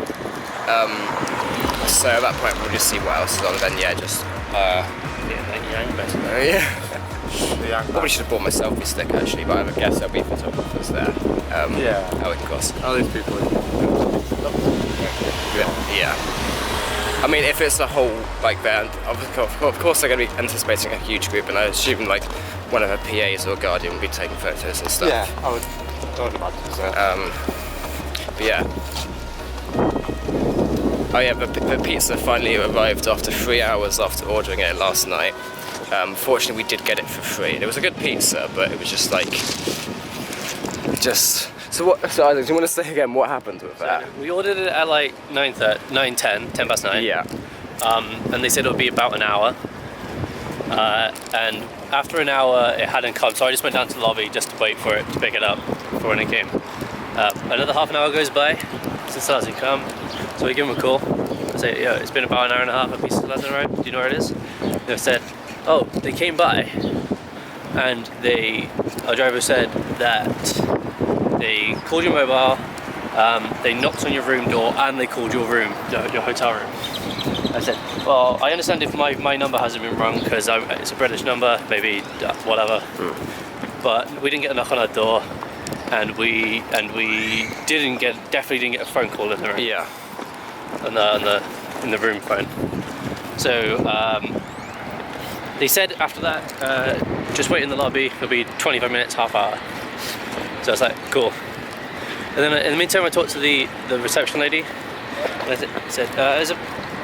So at that point we'll just see what else is on. Then yeah, just Yeah. Probably should have bought my selfie stick actually, but I guess there'll be photographers there. Yeah. Oh, of course. All these people. Yeah. I mean, if it's a whole like band, of course they're going to be anticipating a huge group, and I assume like one of her PAs or guardian will be taking photos and stuff. Yeah, I would imagine so. But yeah. Oh yeah, the pizza finally arrived after 3 hours after ordering it last night. Fortunately, we did get it for free. It was a good pizza, but it was just like, So Isaac, do you want to say again what happened with that? We ordered it at like 10 past 9. Yeah. And they said it would be about an hour. And after an hour, it hadn't come, so I just went down to the lobby just to wait for it to pick it up for when it came. Another half an hour goes by since it hasn't come, so we give them a call. I say, yo, it's been about an hour and a half, a piece still hasn't arrived. Do you know where it is? They said, oh, they came by, and our driver said that they called your mobile, they knocked on your room door, and they called your room, your hotel room. I said, well, I understand if my number hasn't been rung because it's a British number, maybe whatever. But we didn't get a knock on our door, and we definitely didn't get a phone call in the room. Yeah. In the room phone. So they said after that, just wait in the lobby. It'll be 25 minutes, half hour. So I was like, cool. And then in the meantime, I talked to the reception lady. And I said,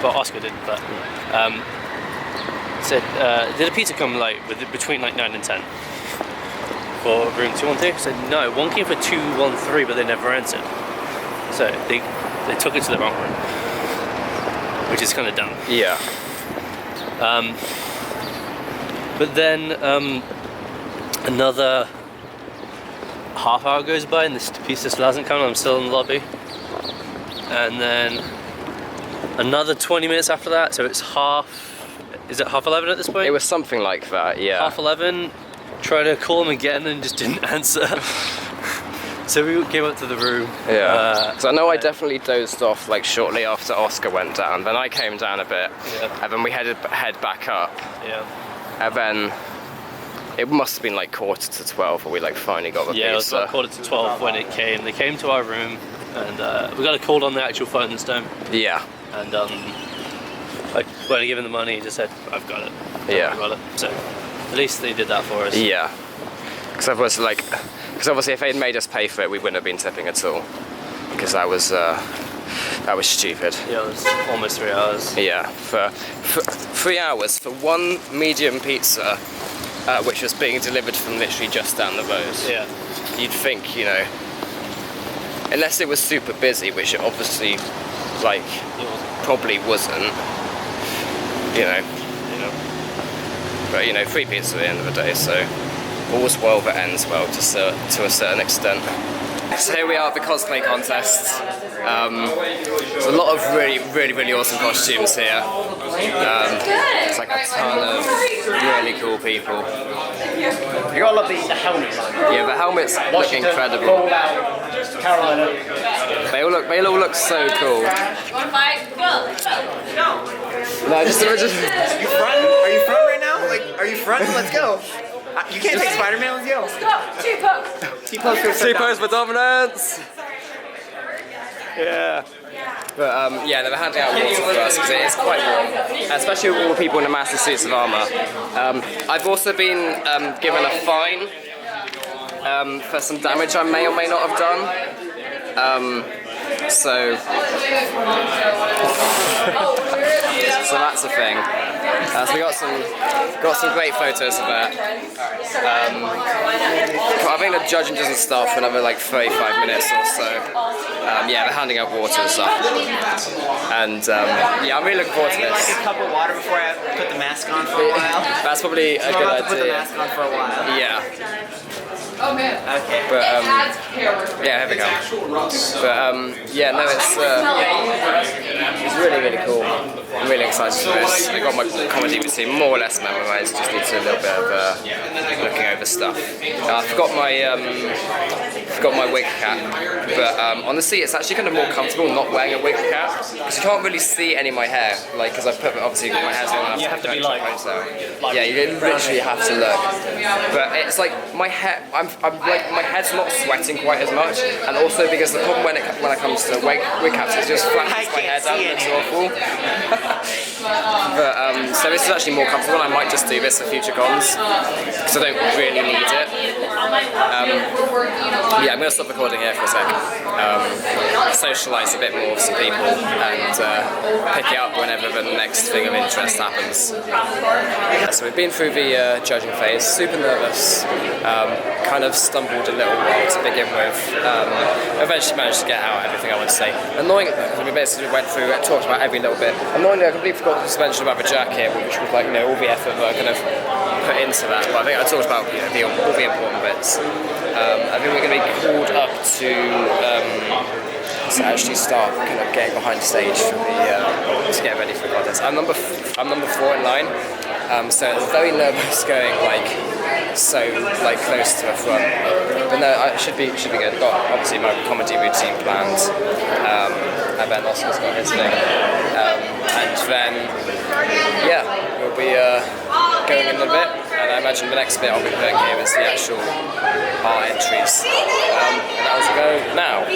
well, Oscar didn't, but said, did a pizza come like between like 9 and 10 for room 212? Said no, one came for 213, but they never answered. So they took it to the wrong room, which is kind of dumb. Yeah. But then another half hour goes by and this pizza still hasn't come. I'm still in the lobby, and then another 20 minutes after that. So it's is it half 11 at this point? It was something like that. Yeah. Half 11. Tried to call him again and just didn't answer. So we came up to the room. Yeah. So I know I definitely dozed off like shortly after Oscar went down. Then I came down a bit, and then we head back up. Yeah. And then it must have been like 11:45 when we like finally got the pizza. Yeah, it was about 11:45 when it came. They came to our room, and we got a call on the actual phone this time. Yeah. And when I gave him the money, he just said, "I've got it." Yeah. I've got it. So at least they did that for us. Yeah. Because obviously if they'd made us pay for it, we wouldn't have been tipping at all. Because that was stupid. Yeah, it was almost 3 hours. Yeah, for 3 hours for one medium pizza, which was being delivered from literally just down the road. Yeah. You'd think, you know, unless it was super busy, which it obviously, like, probably wasn't, you know. But, you know, free pizza at the end of the day, so all's well that ends well to a certain extent. So here we are at the Cosplay Contest. There's a lot of really awesome costumes here. It's like a ton of really cool people. You gotta love the helmets on. Yeah, the helmets look incredible. Carolina. They all look so cool. You wanna fight? Go! No, just You front? Are you front right now? Like, are you front? Let's go. You can't take Spider-Man with you. Let's go! T-pose! T-pose for dominance! Yeah. But yeah, they were handing out water for us because it is quite warm, especially with all the people in the massive suits of armour. I've also been given a fine for some damage I may or may not have done. So that's a thing. So we got some great photos of that. I think the judging doesn't start for another like 35 minutes or so. Yeah, they're handing out water and stuff. And yeah, I'm really looking forward to this. Like a cup of water before I put the mask on for a while. That's probably a good idea. Put the mask on for a while. Yeah. Okay. But yeah, here we go. But yeah, no, it's really, really cool. I'm really excited for this. I got my comedy routine more or less memorized. Just need to do a little bit of looking over stuff. I forgot my wig cap, but on the seat it's actually kind of more comfortable not wearing a wig cap because you can't really see any of my hair. Like, because I put obviously my hair's long enough. You have to be like yeah, you literally have to look. But it's like my hair. I'm like my head's not sweating quite as much, and also because the problem when it comes to wig caps, it just flattens my hair down. It's awful. But so this is actually more comfortable. I might just do this for future cons because I don't really need it. Yeah, I'm gonna stop recording here for a sec. Socialise a bit more with some people and pick it up whenever the next thing of interest happens. So we've been through the judging phase. Super nervous. Kind of stumbled a little while to begin with. Eventually managed to get out everything I want to say. Annoying, we basically went through it, talked about every little bit. Annoyingly, I completely forgot to mention about the jacket, which was like, you know, all the effort that I kind of put into that. But I think I talked about, you know, all the important bits. I think we're going to be called up to actually start kind of getting behind stage for the to get ready for the contest. I'm number 4 in line, so it's very nervous going like so like close to the front. But no, it should be good. I've got obviously my comedy routine planned, and then Oscar's got his thing, and then yeah, we'll be going in a bit. And I imagine the next bit I'll be putting here is the actual art entries, and that was go now.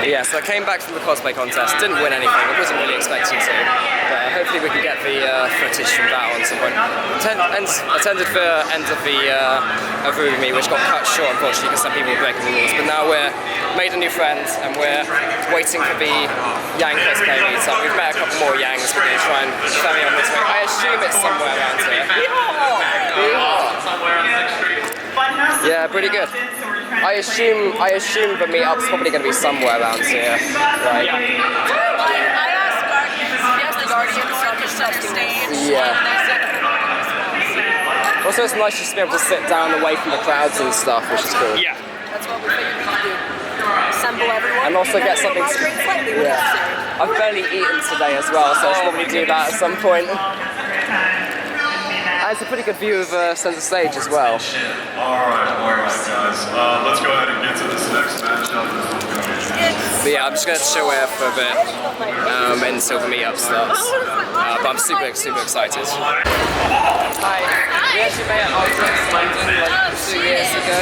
Yeah, so I came back from the Cosplay Contest, didn't win anything, I wasn't really expecting to, but hopefully we can get the footage from that on some point. Attended the end of the RWBY, which got cut short unfortunately because some people were breaking the rules, but now we're made a new friend and we're waiting for the Yang cosplay meetup. We've met a couple more Yangs, we're going to try and ferry on this way. I assume it's somewhere around here. Yeah, pretty good. I assume the meetup's probably going to be somewhere around here, right? Yeah. Also, it's nice just to be able to sit down away from the crowds and stuff, which is cool. Yeah. That's what we figured we could do. Assemble everyone. And also get something to... Yeah. I've barely eaten today as well, so I should probably do that at some point. And it's a pretty good view of center stage as well. Alright guys. Let's go ahead and get to this next matchup. But yeah, I'm just going to chill here for a bit until the meetup starts. But I'm super excited. Hi. We actually met at RTX London like 2 years ago.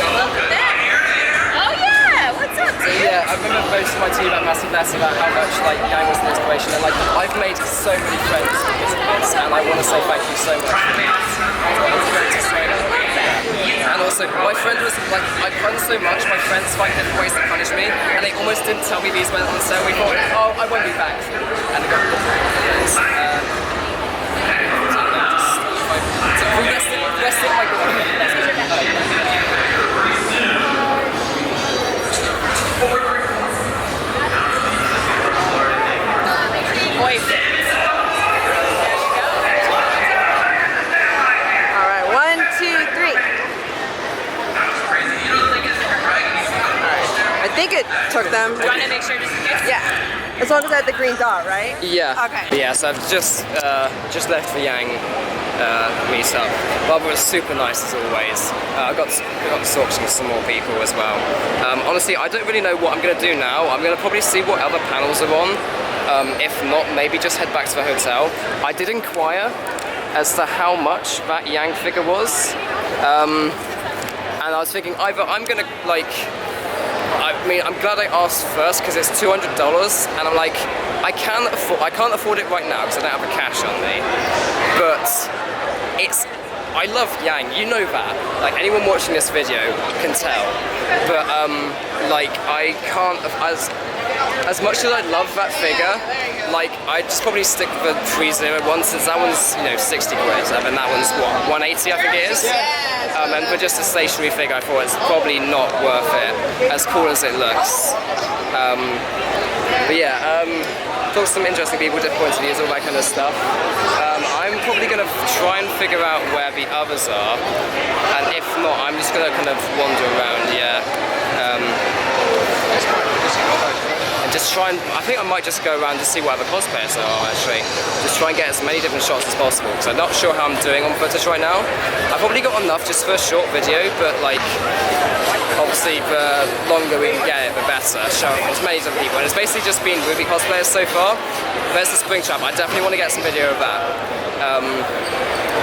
Oh yeah, what's up, dude? Yeah, I remember posting my team at Massive Less about how much like Gang was an inspiration, and like I've made so many friends because of this, and I want to say thank you so much for this. It's great to say that. And also, my friend was like, I've run so much, my friends find different ways to punish me, and they almost didn't tell me these went on, so we thought, oh, I won't be back. And I got resting my good. Alright, 1, 2, 3. register just in case? Yeah. As long as I have the green dot, right? Yeah. Okay. Yeah, so I've just left the Yang meetup. Barbara was super nice as always. I got to talk to some more people as well. Honestly, I don't really know what I'm going to do now. I'm going to probably see what other panels are on. If not, maybe just head back to the hotel. I did inquire as to how much that Yang figure was. And I was thinking either I'm going to I'm glad I asked first because it's $200 and I'm like, I can't afford it right now because I don't have the cash on me. But I love Yang, you know that. Like anyone watching this video can tell. But I can't, as much as I love that figure, like I'd just probably stick with the 301 since that one's 60 quid and that one's what, 180 I think it is. And for just a stationary figure I thought it's probably not worth it, as cool as it looks. But yeah, talk to some interesting people, different points of views, all that kind of stuff. I'm probably going to try and figure out where the others are, and if not, I'm just going to kind of wander around, yeah. And just try and, I think I might just go around to see what other cosplayers there are actually. Just try and get as many different shots as possible, because I'm not sure how I'm doing on footage right now. I've probably got enough just for a short video, but like, obviously the longer we can get it, the better. Show as many different people. And it's basically just been RWBY cosplayers so far. There's the spring trap. I definitely want to get some video of that.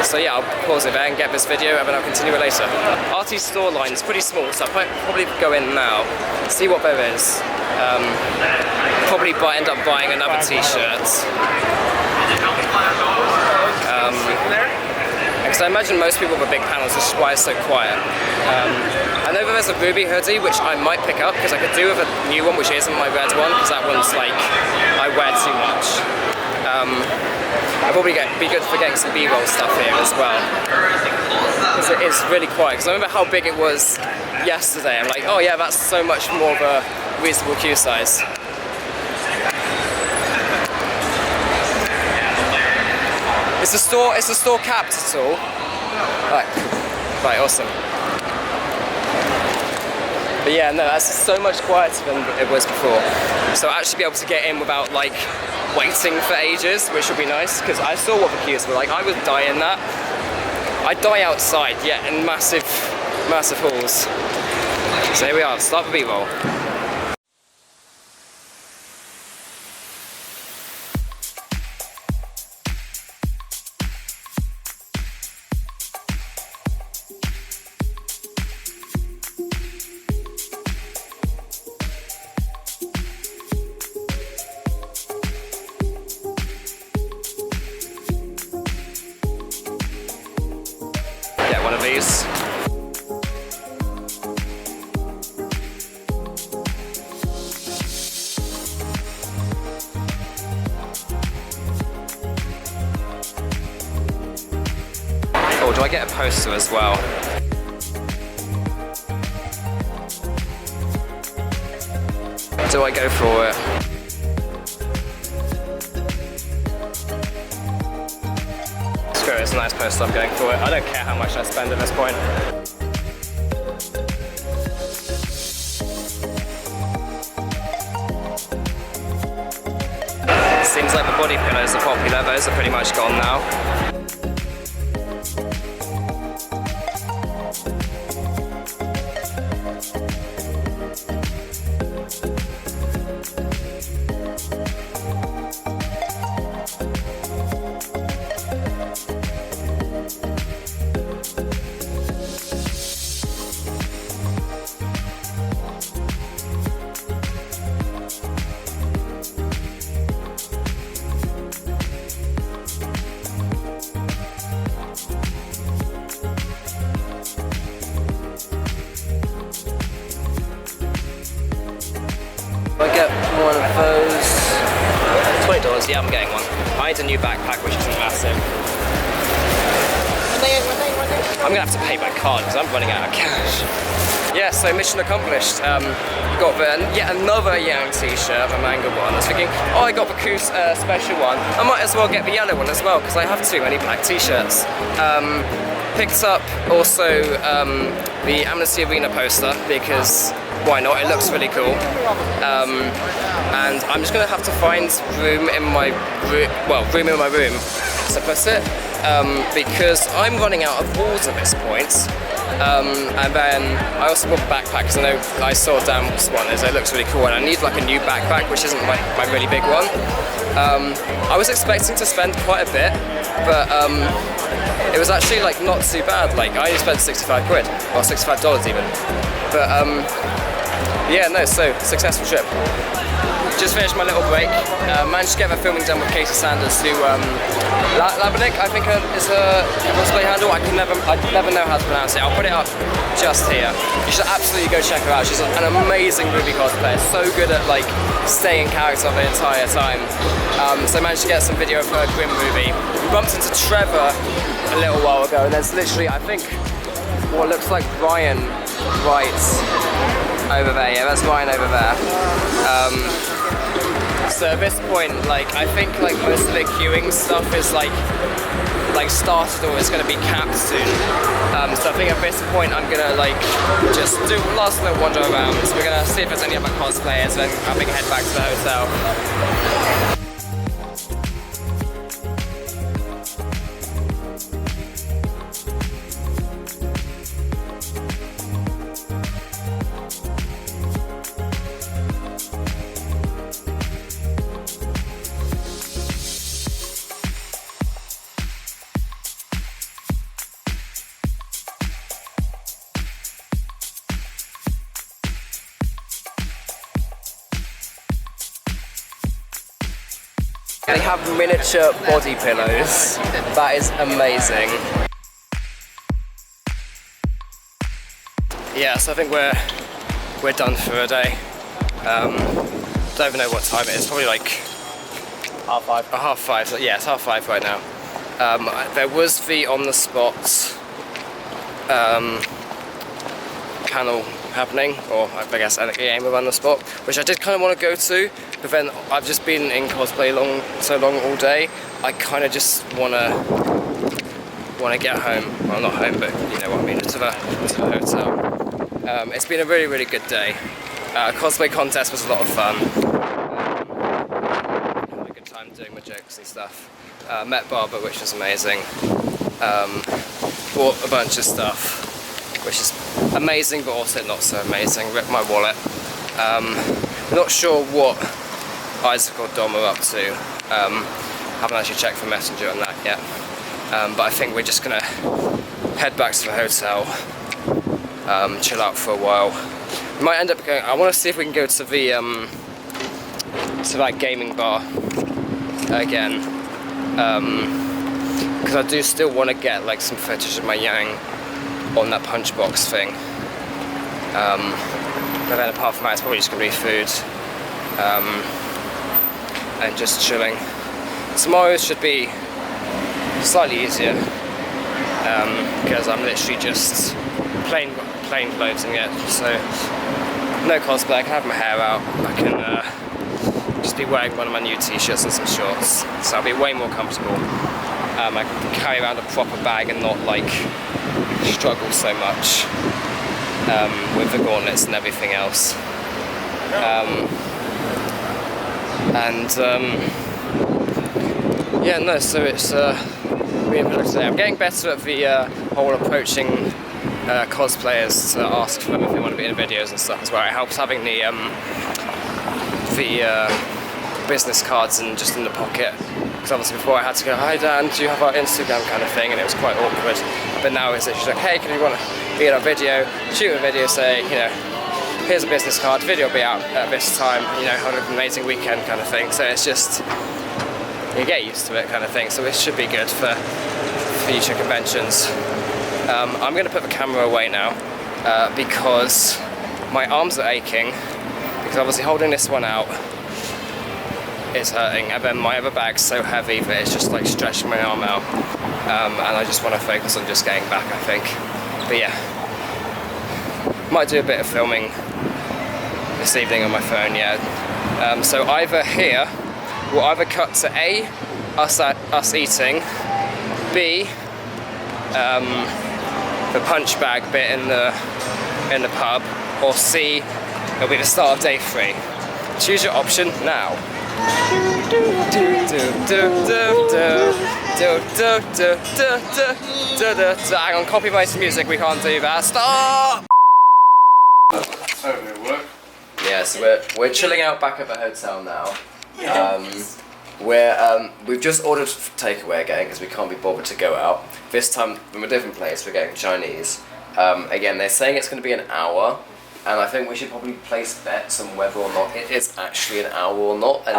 So yeah, I'll pause it there and get this video and then I'll continue it later. RT store line is pretty small, so I'll probably go in now, see what there is. Probably end up buying another t-shirt. Because I imagine most people with big panels, this is why it's so quiet. I know that there's a RWBY hoodie, which I might pick up, because I could do with a new one, which isn't my red one, because that one's like, I wear too much. I'll probably be good for getting some B-roll stuff here as well. Because it is really quiet, because I remember how big it was yesterday. I'm like, oh yeah, that's so much more of a reasonable queue size. Is the store capped at all? Right, awesome. But yeah, no, that's so much quieter than it was before. So I'll actually be able to get in without like waiting for ages, which would be nice, because I saw what the queues were like. I would die in that. I'd die outside, yeah, in massive halls. So here we are, start the B-roll. One of these. Oh, do I get a poster as well? Do I go for it? Screw it, it's a nice poster, I'm going for it. I don't care how much I spend at this point. Seems like the body pillows are popular, those are pretty much gone now. I get one of those. $20, yeah, I'm getting one. I need a new backpack, which isn't massive. I'm gonna have to pay by card because I'm running out of cash. Yeah, so mission accomplished. Got yet another Yang t-shirt, the manga one. I was thinking, oh, I got the Coos special one. I might as well get the yellow one as well because I have too many black t-shirts. Picked up also the Amnesty Arena poster because why not? It looks really cool. and I'm just gonna have to find room in my room to put it, because I'm running out of balls at this point. And then I also bought a backpack because I know I saw Dan's one, it looks really cool, and I need like a new backpack, which isn't like my really big one. I was expecting to spend quite a bit, but it was actually like not too bad. Like I only spent 65 quid, or $65 even. But yeah, no, so successful trip. Just finished my little break. Managed to get the filming done with Casey Sanders, who Labanik, I think is a cosplay handle. I never know how to pronounce it. I'll put it up just here. You should absolutely go check her out. She's an amazing RWBY cosplayer. So good at like staying in character the entire time. So I managed to get some video of her Grim RWBY. We bumped into Trevor a little while ago, and there's literally, I think, what looks like Ryan right over there. Yeah, that's Ryan over there. So at this point, like I think like most of the queuing stuff is like started or it's going to be capped soon. So I think at this point I'm gonna like just do a last little wander around. We're gonna see if there's any other cosplayers, and then I'm gonna head back to the hotel. They have miniature body pillows. That is amazing. Yeah, so I think we're done for a day. Don't even know what time it is. Probably like half five. So yeah, it's 5:30 right now. There was the on the spot panel happening, or I guess a game of on the spot, which I did kind of want to go to, but then I've just been in cosplay so long all day. I kind of just want to get home. Well, not home, but you know what I mean, to the hotel. It's been a really good day. Cosplay Contest was a lot of fun. Had a good time doing my jokes and stuff. Met Barbara, which was amazing. Bought a bunch of stuff, which is amazing but also not so amazing. Ripped my wallet. Not sure what Isaac or Dom are up to. Haven't actually checked for Messenger on that yet. But I think we're just gonna head back to the hotel, chill out for a while. We might end up going, I want to see if we can go to the to that gaming bar again, because I do still want to get like some footage of my Yang on that punch box thing. But then apart from that, it's probably just going to be food and just chilling. Tomorrow should be slightly easier because I'm literally just plain clothes and yet, so no cosplay. I can have my hair out. I can just be wearing one of my new t-shirts and some shorts, so I'll be way more comfortable. I can carry around a proper bag and not like struggle so much with the gauntlets and everything else. Yeah, no, so it's really productive today. I'm getting better at the whole approaching cosplayers to ask for them if they want to be in videos and stuff as well. It helps having the business cards and just in the pocket. Because obviously before I had to go, hi Dan, do you have our Instagram kind of thing, and it was quite awkward. But now it's just like, hey, can you want to be in our video, shoot a video, say, you know, here's a business card, video will be out at this time, you know, have an amazing weekend kind of thing. So it's just, you get used to it kind of thing. So it should be good for future conventions. I'm going to put the camera away now because my arms are aching, because obviously holding this one out is hurting, and then my other bag's so heavy that it's just like stretching my arm out, and I just want to focus on just getting back, I think. But yeah, might do a bit of filming this evening on my phone, yeah. So either here, we'll either cut to A, us eating, B, the punch bag bit in the pub, or C, it'll be the start of day 3. Choose your option now. Hang on, copyrighted music, we can't do that. Stop! Totally work. Yes, we're chilling out back at the hotel now. We've just ordered takeaway again because we can't be bothered to go out. This time from a different place, we're getting Chinese. Again, they're saying it's going to be an hour, and I think we should probably place bets on whether or not it is actually an hour or not. And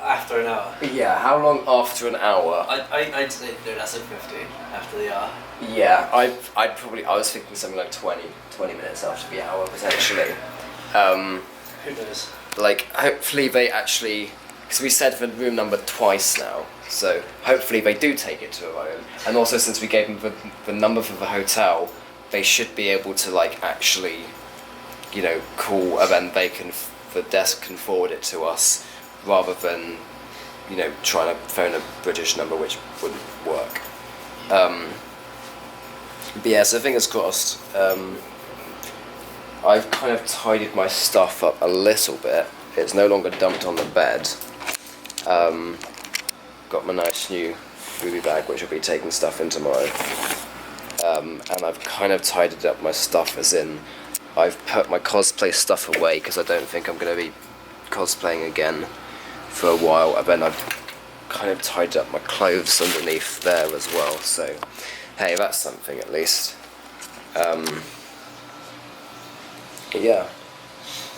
After an hour? yeah, how long after an hour? I'd say no, that's at 50 after the hour. Yeah, I was thinking something like 20 minutes after the hour potentially. Who knows? Like, hopefully they actually, because we said the room number twice now, so hopefully they do take it to a room. And also, since we gave them the number for the hotel, they should be able to like actually, you know, call, and then the desk can forward it to us, rather than, you know, trying to phone a British number, which wouldn't work. But yeah, so fingers crossed. I've kind of tidied my stuff up a little bit. It's no longer dumped on the bed. Got my nice new RWBY bag, which I'll be taking stuff in tomorrow. And I've kind of tidied up my stuff, as in I've put my cosplay stuff away because I don't think I'm going to be cosplaying again for a while. And then I've kind of tidied up my clothes underneath there as well. So, hey, that's something at least. Yeah.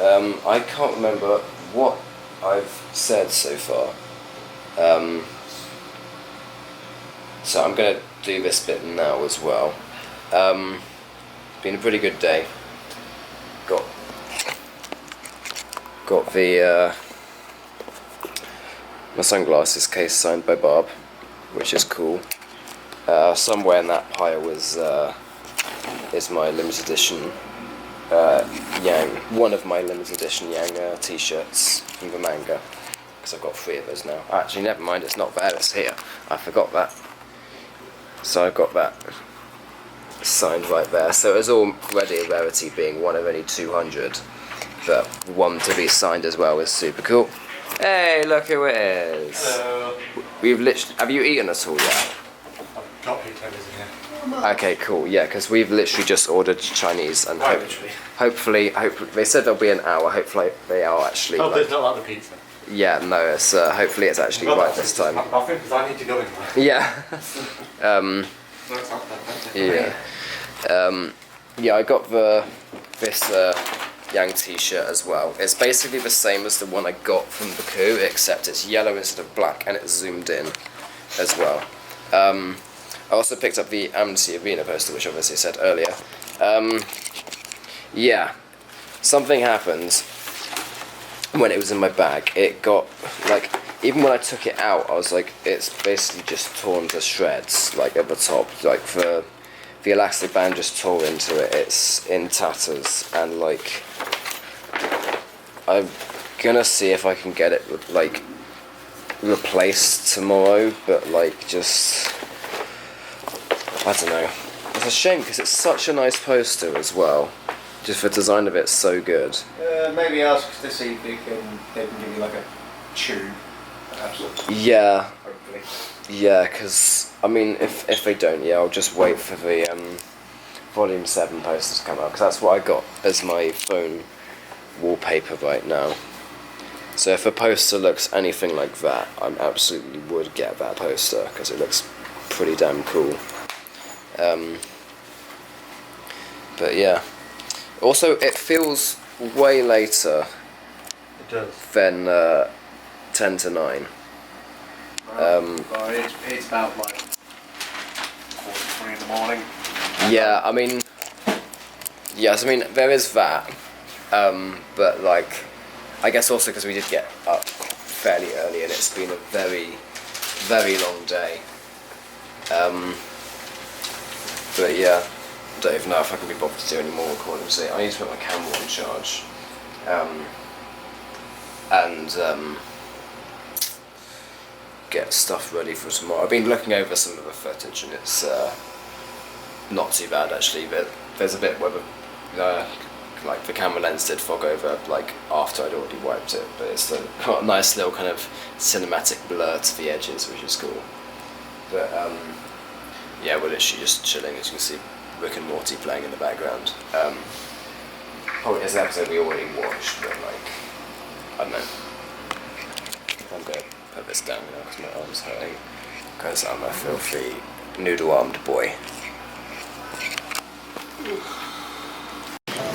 I can't remember what I've said so far. So I'm going to do this bit now as well. Been a pretty good day. Got the my sunglasses case signed by Barb, which is cool. Somewhere in that pile is my limited edition one of my limited edition Yang t-shirts from the manga, because I've got 3 of those now. Actually, never mind, it's not there, it's here. I forgot that. So I've got that signed right there. So it's already a rarity, being one of only 200, but one to be signed as well is super cool. Hey, look who it is. Hello. We've literally, have you eaten at all yet? I've got pizza in here. Okay, cool. Yeah, because we've literally just ordered Chinese, and hopefully, they said there'll be an hour. Hopefully, they are actually. Oh, there's not like the pizza. Yeah, no. It's hopefully it's actually right this time. I think because I need to go in. Yeah. Yeah. Yeah, I got this Yang t-shirt as well. It's basically the same as the one I got from Baku, except it's yellow instead of black, and it's zoomed in as well. I also picked up the Amnesty Arena poster, which obviously I said earlier. Yeah, something happened when it was in my bag. It got, like, even when I took it out, I was like, it's basically just torn to shreds, like at the top. Like the elastic band just tore into it. It's in tatters, and like, I'm gonna see if I can get it like replaced tomorrow, but like just, I don't know. It's a shame because it's such a nice poster as well. Just the design of it's so good. Maybe ask to see if they can give you like a tube, perhaps. Yeah. Hopefully. Yeah, because I mean, if they don't, yeah, I'll just wait for the Volume 7 poster to come out, because that's what I got as my phone wallpaper right now. So if a poster looks anything like that, I absolutely would get that poster, because it looks pretty damn cool. But yeah. Also, it feels way later than 10 to 9. It's about like 4:30 in the morning. Yeah, I mean, yes, I mean, there is that, but like, I guess also because we did get up fairly early and it's been a very, very long day. But yeah, I don't even know if I can be bothered to do any more recording today. I need to put my camera on charge, and get stuff ready for tomorrow. I've been looking over some of the footage and it's not too bad actually, but there's a bit where the like the camera lens did fog over like after I'd already wiped it, but it's got a nice little kind of cinematic blur to the edges, which is cool. But yeah, we're literally just chilling. As you can see, Rick and Morty playing in the background. Oh, it's an episode we already watched, but like, I don't know. I'm going to put this down now because my arm's hurting, because I'm a filthy noodle-armed boy.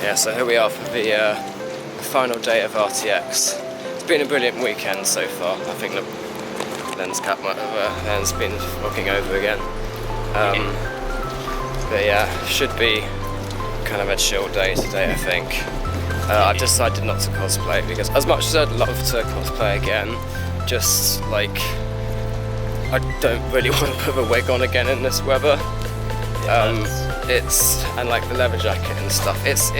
Yeah, so here we are for the final day of RTX. It's been a brilliant weekend so far. I think the lens cap might have been fogging over again. But yeah, should be kind of a chill day today, I think. I've decided not to cosplay because as much as I'd love to cosplay again, just like I don't really want to put a wig on again in this weather. And like the leather jacket and stuff, it's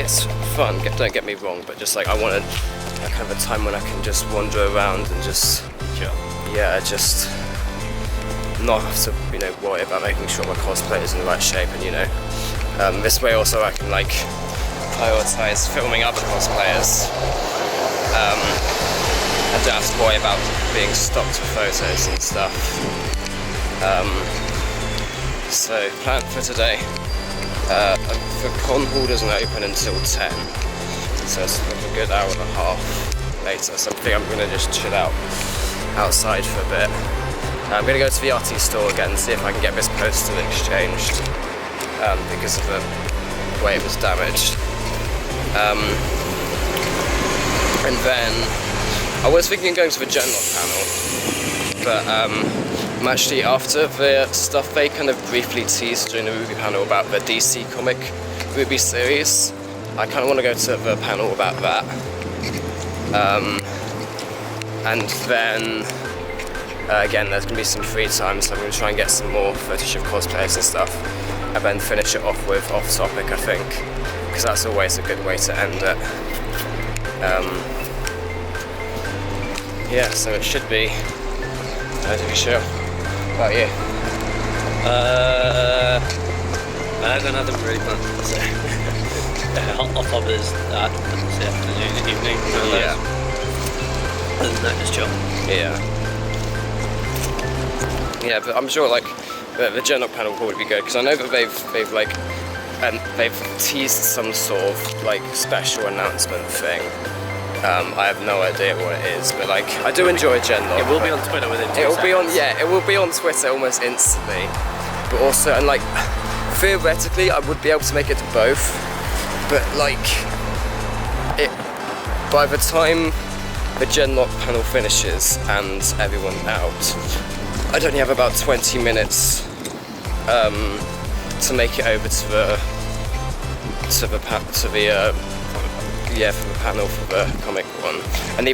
fun, don't get me wrong, but just like I wanted a kind of a time when I can just wander around and just just not have to, you know, worry about making sure my cosplay is in the right shape, and this way also I can like prioritize filming other cosplayers. I don't have to worry about being stocked for photos and stuff. So plan for today. The con hall doesn't open until 10, so it's like a good hour and a half later, so I think I'm going to just chill out outside for a bit. I'm going to go to the RT store again and see if I can get this poster exchanged because of the way it was damaged. And then I was thinking of going to the Genlock panel, but I'm actually, after the stuff they kind of briefly teased during the RWBY panel about the DC comic RWBY series, I kind of want to go to the panel about that. And then again, there's going to be some free time, so I'm going to try and get some more footage of cosplayers and stuff, and then finish it off with Off Topic, I think, because that's always a good way to end it. Yeah, so it should be pretty chill. What about you? I'm gonna have them really fun. So, Off Topic is that this afternoon, evening. Yeah. Other than that, just chill. Yeah. Yeah, but I'm sure like the Genlock panel will probably be good, because I know that they've teased some sort of like special announcement thing. I have no idea what it is, but like I do enjoy Genlock. It will be on Twitter within 2 seconds. It will be on Twitter almost instantly. But also, and like theoretically, I would be able to make it to both, but like by the time the Genlock panel finishes and everyone out, I'd only have about 20 minutes to make it over to the panel for the comic one, and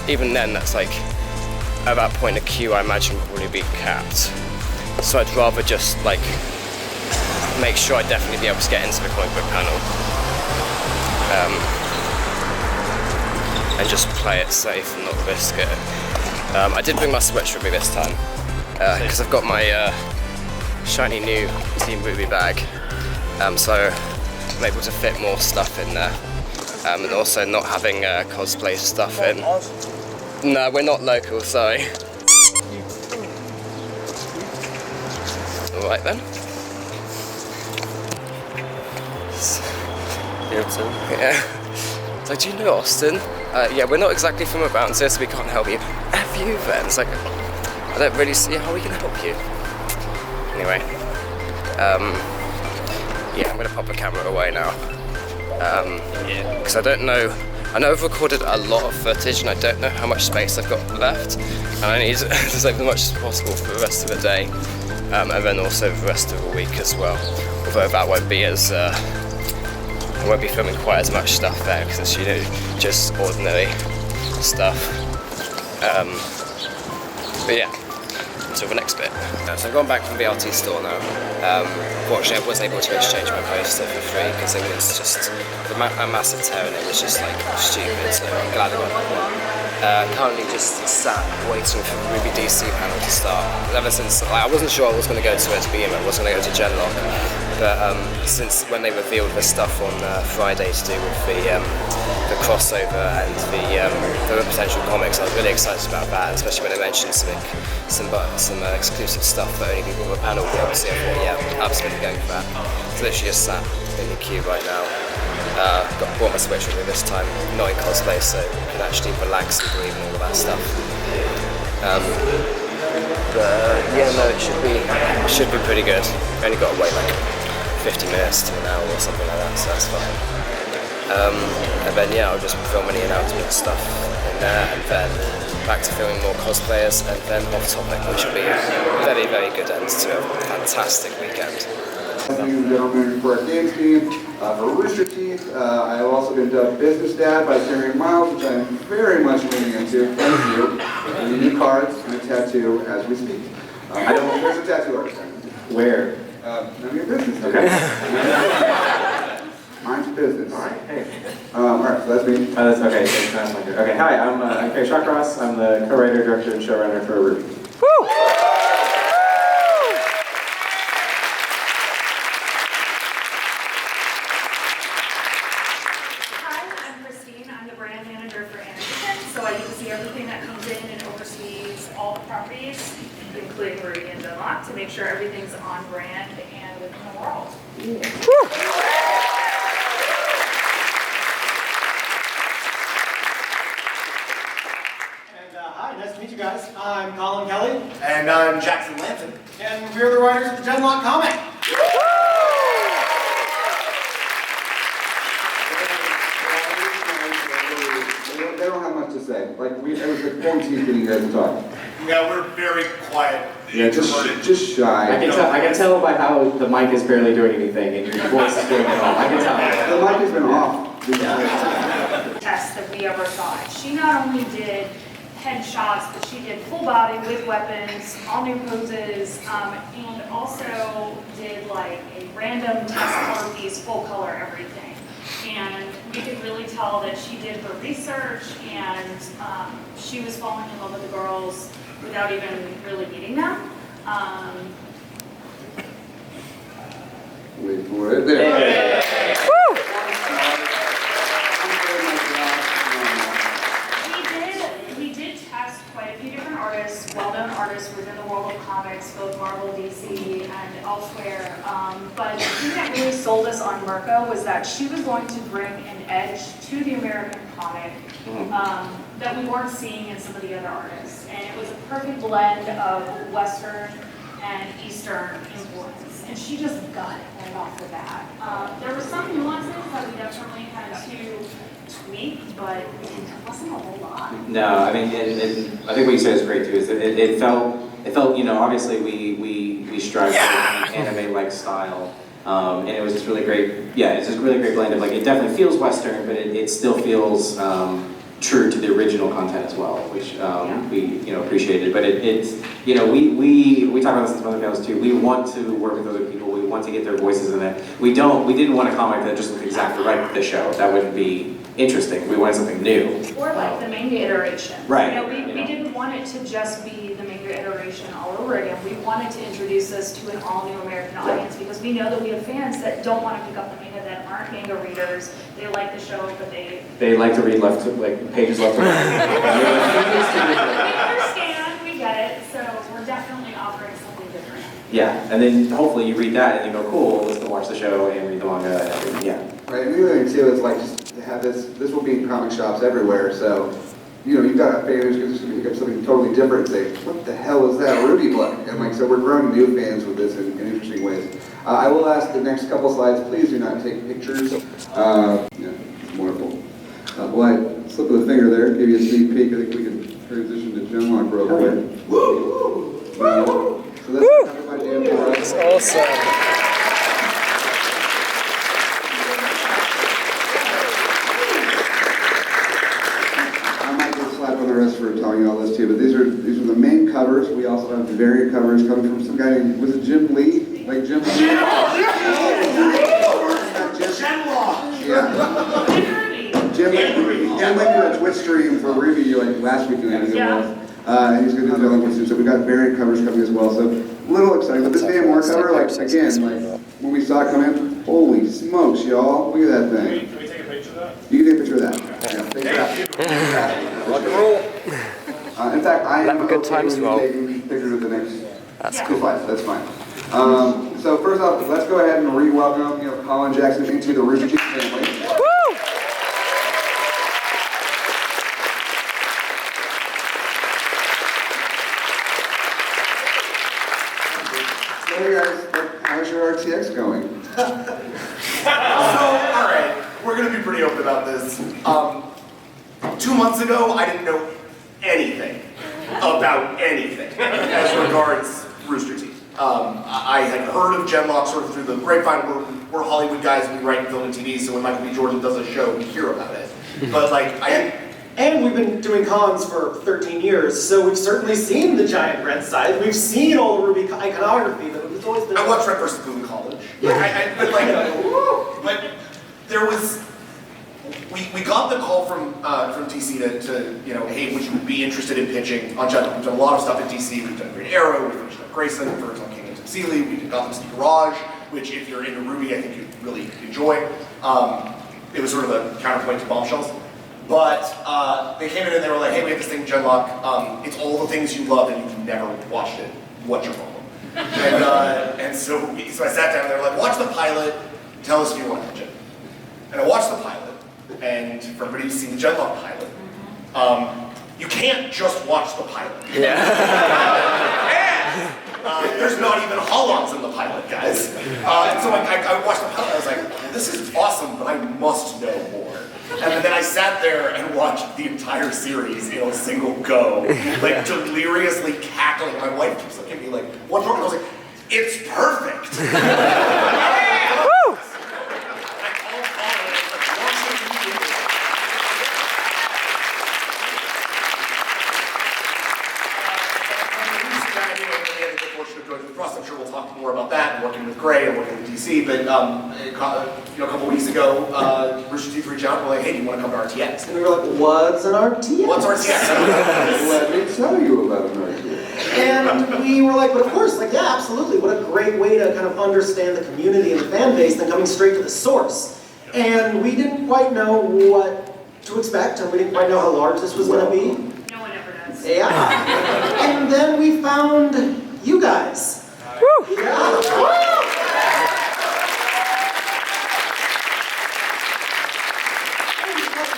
even then, that's like at that point a queue I imagine will probably be capped. So I'd rather just like make sure I'd definitely be able to get into the comic book panel, and just play it safe and not risk it. I did bring my Switch with me this time because I've got my shiny new Team RWBY bag, so I'm able to fit more stuff in there. And also not having cosplay stuff in. No, we're not local, sorry. Alright then. Yeah. It's like, do you know Austin? Yeah, we're not exactly from around here, so we can't help you. F you then. It's like, I don't really see how we can help you. Anyway. Yeah, I'm gonna pop the camera away now. Because I don't know, I know I've recorded a lot of footage and I don't know how much space I've got left, and I need to save as much as possible for the rest of the day, and then also the rest of the week as well, although that won't be as, I won't be filming quite as much stuff there because it's, you know, just ordinary stuff. But yeah, until the next bit. So I've gone back from the RT store now. Fortunately, I was able to exchange my poster for free because it was just a massive tear and it was just like stupid, so I'm glad I got that one. Currently just sat waiting for the RWBY DC panel to start. Ever since, I wasn't sure I was going to go to it to begin with, I was going to go to Genlock. But since when they revealed the stuff on Friday to do with the crossover and the potential comics, I was really excited about that, especially when they mentioned some exclusive stuff that only people on the panel will be able to see. I thought, yeah, absolutely going for that. So literally just sat in the queue right now. Brought my Switch with me this time, not in cosplay, so you can actually relax and breathe and all of that stuff. Yeah, no, it should be pretty good. Only got to wait like 50 minutes to an hour or something like that, so that's fine. And then yeah, I'll just film any announcement stuff in there, and then back to filming more cosplayers, and then off topic, which will be a very, very good end to a fantastic weekend. Thank you, gentlemen, for our games team, for Rooster Teeth. I have also been dubbed Business Dad by Carrying Miles, which I am very much leaning into. Thank you. We need cards and a tattoo as we speak. I don't know if there's a tattoo artist. Where? None of your business. Okay. Mind your business. All right. Hey. All right. So that's me. That's okay. Thanks, okay. Hi. I'm Kerry Shawcross. I'm the co-writer, director, and showrunner for RWBY. Woo! Including RWBY and Unlock, to make sure everything's on brand and within the world. Hi, nice to meet you guys. I'm Colin Kelly. And I'm Jackson Lampton. And we're the writers of the Genlock comic. They don't have much to say. Like, it was a quarantine getting you guys to talk. Yeah, we're very quiet. Yeah, just shy. I can tell by how the mic is barely doing anything and your voice is doing it all. I can tell. The mic has been off. Test that we ever thought. She not only did headshots, but she did full body with weapons, all new poses, and also did like a random test color piece, full color everything. And we could really tell that she did her research, and she was falling in love with the girls without even really meeting them. Wait for it. There. We did test quite a few different artists, well-known artists within the world of comics, both Marvel, DC, and elsewhere. But the thing that really sold us on Mirko was that she was going to bring an edge to the American comic that we weren't seeing in some of the other artists. And it was a perfect blend of Western and Eastern influence. And she just got it right off the bat. There were some nuances that we definitely had to tweak, but it wasn't a whole lot. No, I mean, I think what you said is great too. Is that it felt, you know, obviously we strive for an anime-like style, and it was just really great. Yeah, it's just a really great blend of like it definitely feels Western, but it still feels true to the original content as well, which we appreciated. But it's we talk about this in some other panels too. We want to work with other people. We want to get their voices in it. We didn't want a comic that just looked exactly like the show. That wouldn't be interesting. We wanted something new. Or like the manga iteration. Right. We didn't want it to just be the manga iteration all over again. We wanted to introduce this to an all-new American audience because we know that we have fans that don't want to pick up the manga, that aren't manga readers. They like the show, but they like to read pages left to right. We understand, we get it, so we're definitely offering something different. Yeah, and then hopefully you read that and you go, cool, let's go watch the show and read the manga and everything. Yeah. Right, and the other thing too is like just to have this will be in comic shops everywhere, so you've got a fan who's just going to pick up something totally different and say, what the hell is that RWBY book? And so we're growing new fans with this in interesting ways. I will ask the next couple slides, please do not take pictures. It's wonderful. Well, I slip of the finger there, gave you a sneak peek. I think we can transition to Genlock real quick. Woo! So that's my damn for us. That's awesome. For telling you all this too, but these are the main covers. We also have variant covers coming from some guy named, was it Jim Lee? Like Jim Lee? Yeah. Jim Lee. Yeah. Ken linked to a Twitch stream for RWBY like last weekend, I think it was. And he's going to do the other soon. So we got variant covers coming as well. So a little excited. But this DMR cover, like again, like when we saw it come in, holy smokes, y'all! Look at that thing. Can we take a picture of that? You can take a picture of that. Yeah, thank you. Rock and roll. In fact, I am okay with taking pictures of the next. That's cool. That's fine. So first off, let's go ahead and re-welcome Colin Jackson into the Rooster Teeth family. Hey guys, how's your RTX going? So, alright, we're gonna be pretty open about this. 2 months ago, I didn't know anything about anything as regards Rooster Teeth. I had heard of Genlock sort of through the grapevine. We're Hollywood guys, we write and film and TV, so when Michael B. Jordan does a show, we hear about it. But like, And we've been doing cons for 13 years, so we've certainly seen the giant red side. We've seen all the RWBY iconography that has always been. I watched Red vs. Blue in college. But there was, we got the call from DC to hey, would you be interested in pitching on Genlock? We've done a lot of stuff at DC. We've done Green Arrow. We've finished up Grayson. We've worked on King and Tim Seeley. We did Gotham City Garage, which if you're into RWBY, I think you'd really enjoy. It was sort of a counterpoint to Bombshells. But they came in and they were like, hey, we have this thing, Genlock. It's all the things you love and you've never watched it. What's your problem? And so I sat down and they were like, watch the pilot, tell us if you want to pitch it. And I watched the pilot, and for everybody who's seen the Genlock pilot, you can't just watch the pilot. There's not even holons in the pilot, guys. And so I watched the pilot and I was like, well, this is awesome, but I must know more. And then I sat there and watched the entire series in a single go, like deliriously cackling. My wife keeps looking at me like, what's wrong? And I was like, it's perfect. Woo! I'm sure we'll talk more about that, and working with Gray and working with DC, but a couple weeks ago, Rooster Teeth reached out and were like, hey, do you want to come to RTX? And we were like, what's an RTX? What's RTX? Let me tell you about an RTX. And we were like, but of course, like, yeah, absolutely. What a great way to kind of understand the community and the fan base than coming straight to the source. And we didn't quite know what to expect, and we didn't quite know how large this was going to be. No one ever does. Yeah. And then we found you guys. Woo! Yeah.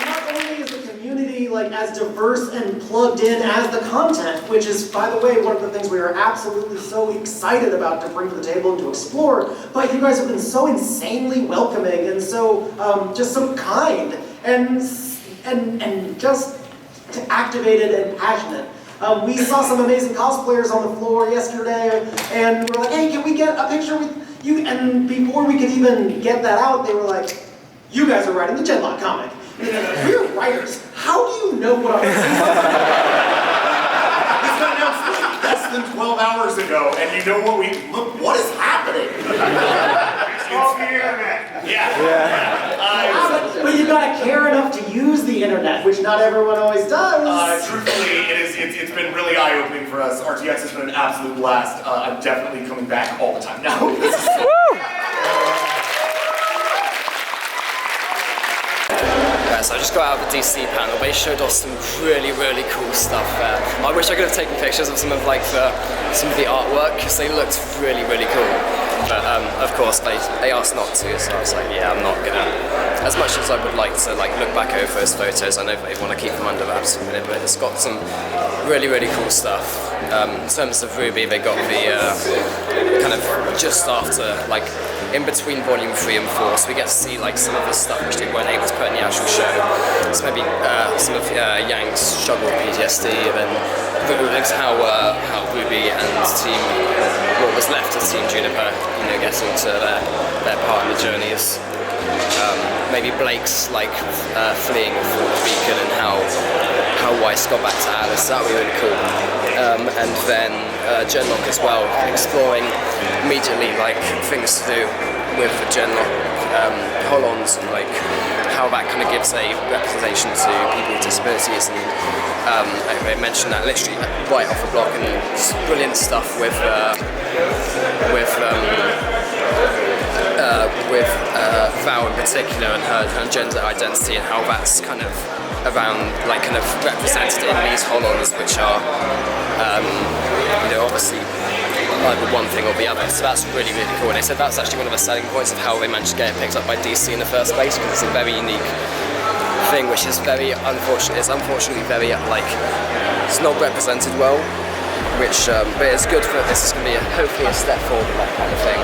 Not only is the community like as diverse and plugged in as the content, which is, by the way, one of the things we are absolutely so excited about to bring to the table and to explore, but you guys have been so insanely welcoming and so just so kind and just activated and passionate. We saw some amazing cosplayers on the floor yesterday, and we're like, hey, can we get a picture with you? And before we could even get that out, they were like, you guys are writing the Genlock comic. And they're like, we're writers. How do you know what I'm doing? This got announced less than 12 hours ago, and you know what what is happening? It's the internet. But you gotta care enough to use the internet, which not everyone always does. Truthfully, it's been really eye-opening for us. RTX has been an absolute blast. I'm definitely coming back all the time now. So I just got out of the DC panel. They showed us some really, really cool stuff there. I wish I could have taken pictures of some of the artwork because they looked really, really cool. But of course they asked not to, so I was like, yeah, I'm not gonna. As much as I would like to look back over those photos, I know they want to keep them under wraps for a minute, but it's got some really, really cool stuff. In terms of RWBY, they got the kind of just after, in between volume 3 and 4, so we get to see some of the stuff which they weren't able to put in the actual show. So maybe some of Yang's struggle with PTSD, and then how RWBY and what was left of Team Juniper, getting to their part in the journey is maybe Blake's fleeing Fort Beacon and how Weiss got back to Alice. That would be really cool. And then Genlock as well, exploring immediately things to do with the general Hollands and like how that kind of gives a representation to people with disabilities, and I mentioned that literally right off the block, and it's brilliant stuff with Val in particular and her gender identity, and how that's kind of around, like kind of represented in these Hollands, which are you know, obviously either one thing or the other. So that's really, really cool. And they said that's actually one of the selling points of how they managed to get it picked up by DC in the first place, because it's a very unique thing, which is very unfortunate. It's unfortunately very like it's not represented well, which but it's good for this is going to be hopefully a step forward in that kind of thing.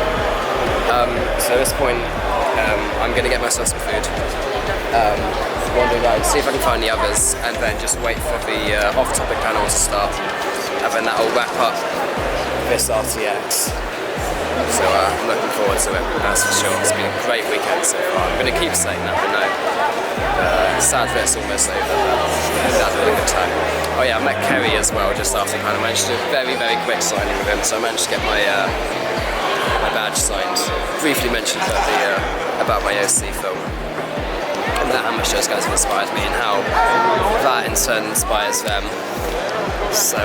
So at this point, I'm going to get myself some food. Wander around, see if I can find the others, and then just wait for the off-topic panel to start, and then that'll wrap up this RTX. So I'm looking forward to it, that's for sure. It's been a great weekend so far. I'm going to keep saying that, but no. Sad that it's almost over, but I've had a really good time. Oh yeah, I met Kerry as well just after kind of managed to do a very, very quick signing with him, so I managed to get my my badge signed. Briefly mentioned about my OC film, and how much those guys have inspired me, and how that in turn inspires them. So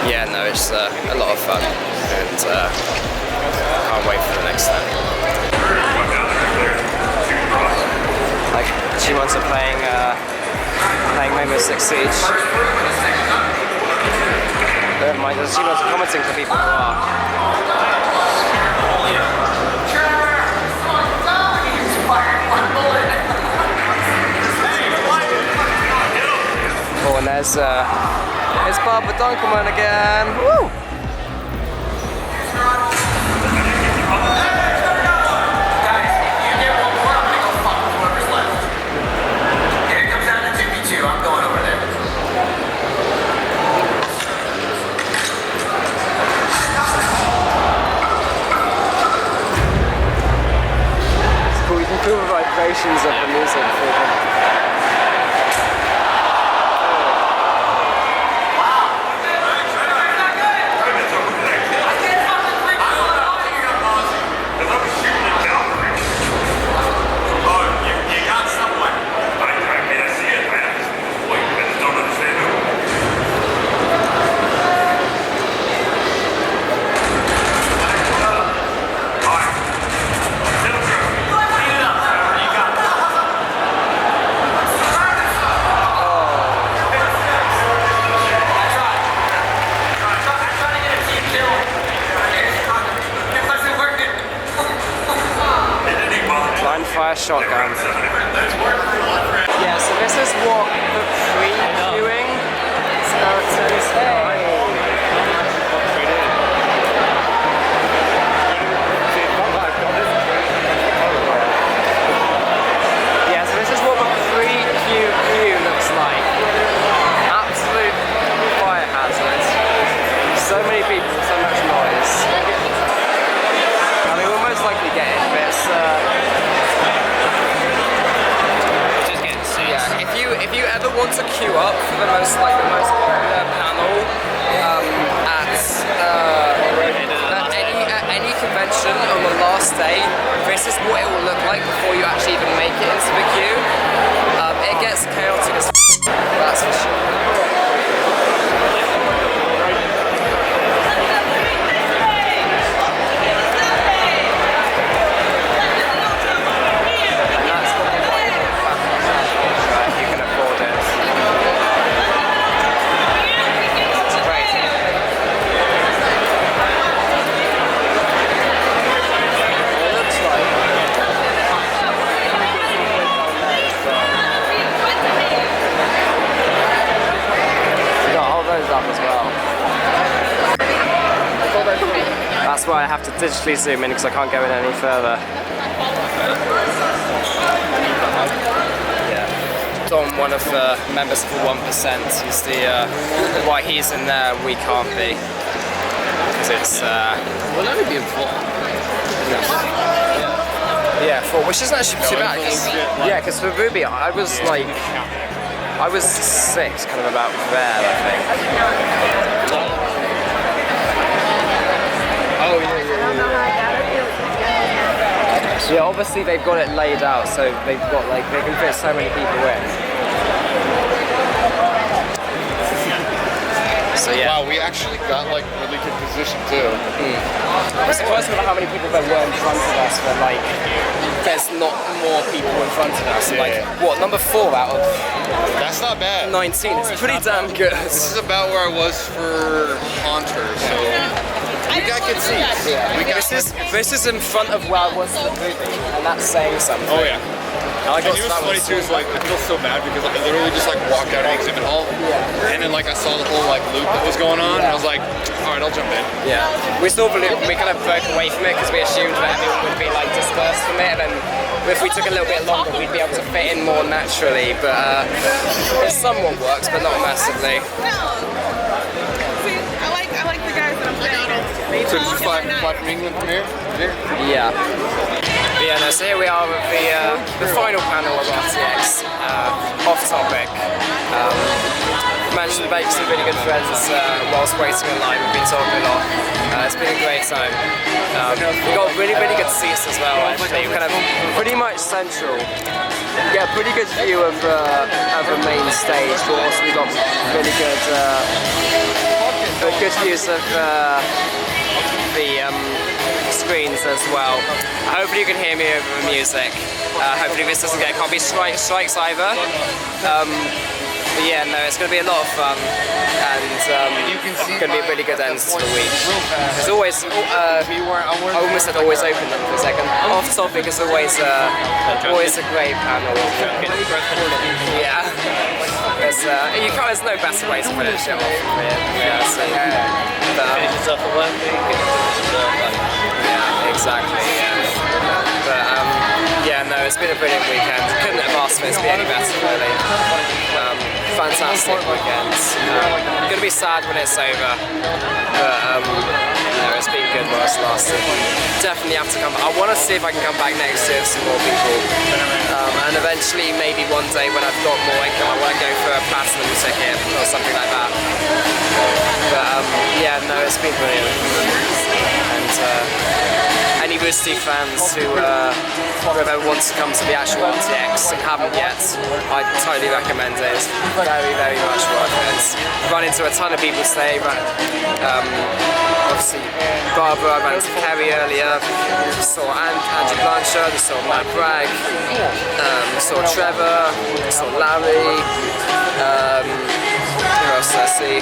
yeah, no, it's a lot of fun, and can't wait for the next time. Like, Achievements are playing Rainbow Six Siege. Never mind, there's Achievements are commenting for people who are. Oh, and there's Barbara Dunkelman again. Woo! Feel the vibrations of the music. Shotgun. Yeah, so this is what the pre-queuing says. Yeah, so this is what the pre-queue queue looks like. Absolute fire hazard. So many people, so much noise. I mean, we'll most likely get it, but it's if you ever want to queue up for the most popular panel at any convention on the last day, this is what it will look like before you actually even make it into the queue. It gets chaotic as that's for sure. That's why I have to digitally zoom in, because I can't go in any further. Yeah. Dom, one of the members of the 1%, he's the why he's in there, we can't be. Because it's we'll only be in 4. Yeah, 4, which isn't actually too bad. Because for RWBY, I was 6, kind of about there, I think. Oh yeah. Yeah, obviously they've got it laid out, so they've got like, they can fit so many people in. So yeah. Wow, we actually got like really good position too. I was surprised about how many people there were in front of us, but like, there's not more people in front of us. Yeah. Like, what, number 4 out of That's not bad. 19? It's pretty damn good. This is about where I was for Hunter, so we got good seats. Yeah. We got This is in front of where I was for the movie, and that's saying something. Oh yeah. I And you know what's funny too is like I feel so bad because I literally just like walked out of the exhibit hall, and then like I saw the whole like loop that was going on, and I was like, all right, I'll jump in. Yeah, we still believe we kind of broke away from it because we assumed that everyone would be like dispersed from it, and then if we took a little bit longer, we'd be able to fit in more naturally. But it somewhat works, but not massively. I like the guys that I'm playing. So did you fly from England from here? Yeah. But yeah, no, so here we are with the final panel of RTX, off topic. Managed to make some really good friends whilst waiting in line. We've been talking a lot. It's been a great time. We got really, really good seats as well, actually. Kind of pretty much central. You get a pretty good view of the main stage, but also we got really good views of the screens as well. Hopefully you can hear me over the music. Hopefully this doesn't get copy strikes either. But yeah, no, it's going to be a lot of fun, and going to be a really good end to the week. There's always, I almost said always open them for a second. Off topic is always a great panel. Yeah. There's no better way to finish it off. Yeah, so finish yourself at work. Yeah, exactly. Yeah. But yeah, no, it's been a brilliant weekend. Couldn't have asked for it to be any better, really. Fantastic weekend. Gonna be sad when it's over, but no, it's been good while it's lasted. Definitely have to come back. I want to see if I can come back next year with some more people, and eventually maybe one day when I've got more income, I want to go for a platinum ticket or something like that. But yeah, no, it's been brilliant. And any Roosty fans who ever wants to come to the actual RTX and haven't yet, I totally recommend it. It's very, very much worth it. Run into a ton of people today, but obviously Barbara, I ran into Kerry earlier, saw Andrew Blanchard, saw Matt Bragg, saw Trevor, saw Larry, who else did I see?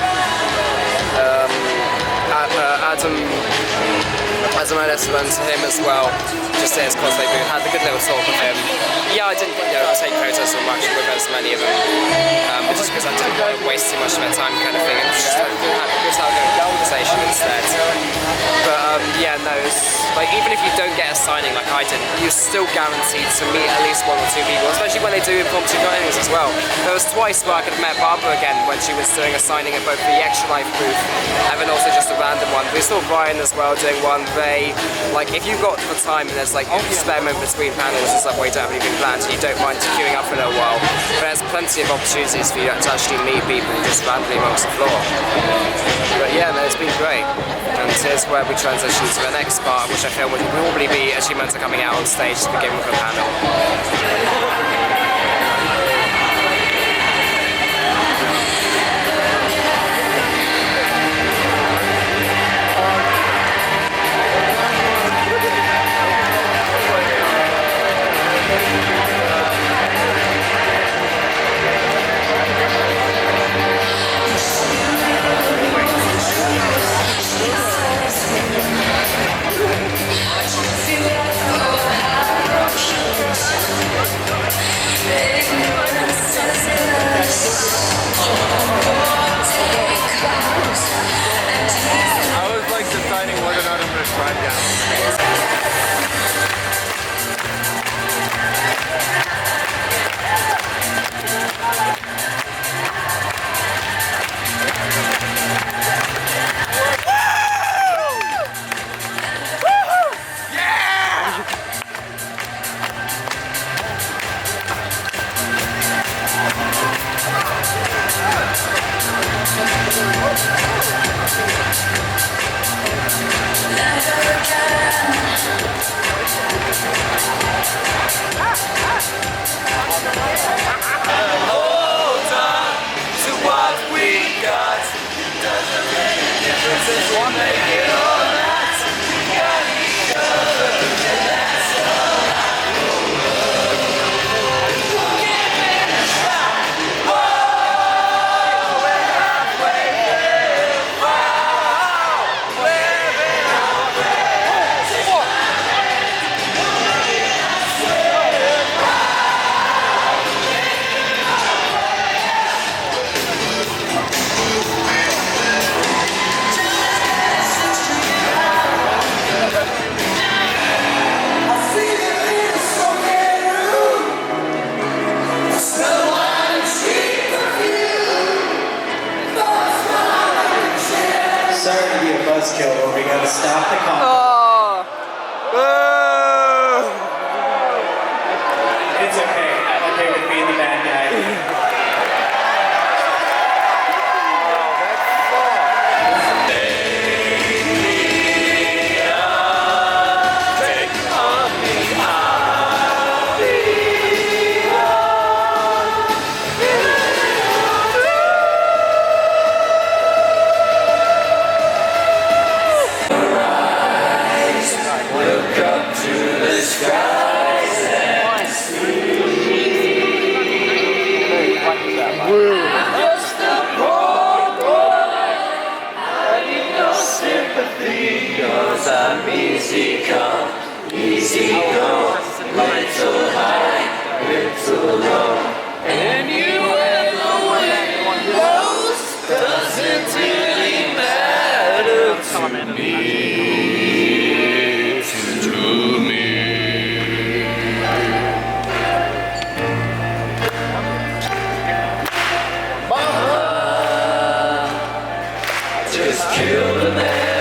Adam Ellis went to him as well, just at his cosplay booth, had a good little talk with him. Yeah, I didn't take photos so much with as many of them, but just because I didn't want to waste too much of my time kind of thing, and just had a good conversation instead. But yeah, no, like even if you don't get a signing like I did, you're still guaranteed to meet at least 1 or 2 people, especially when they do impromptu signings as well. There was twice where I could have met Barbara again when she was doing a signing at both the Extra Life booth and then also just a random one. We saw Brian as well doing one. Like if you've got the time and there's like a spare moment between panels and stuff where you don't have anything planned and you don't mind queuing up for a little while, but there's plenty of opportunities for you to actually meet people just randomly amongst the floor. But yeah, no, it's been great. And here's where we transition to the next part, which I feel would probably be Achievement Hunter coming out on stage to begin with the panel. I was like deciding whether or not I'm going to try down. Never can Sorry to be a buzzkill, but we gotta stop the car. It's okay. I'm okay with being the bad guy. Easy come, easy go, little high, little low, and anywhere the wind blows doesn't really matter to me, to me. Mama just killed a man.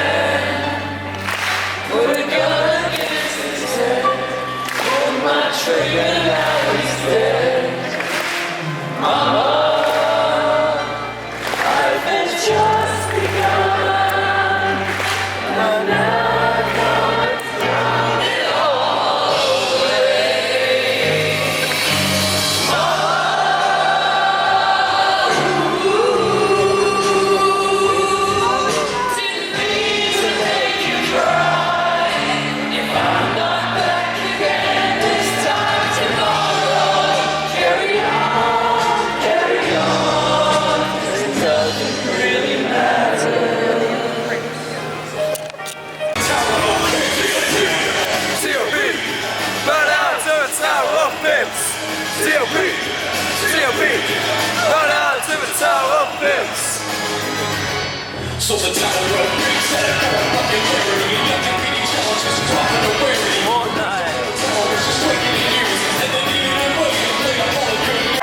Put a gun against his head. Pulled my trigger, now he's dead. Mama, life has just begun. I'm not gonna throw it all away. Mama, didn't mean to make you cry. COP, run out to the Tower of Pips. So the Tower of Pips had a fucking liberty, and nothing really challenges is dropping away. All night. It's just waking in years, and then you know what you play up all good.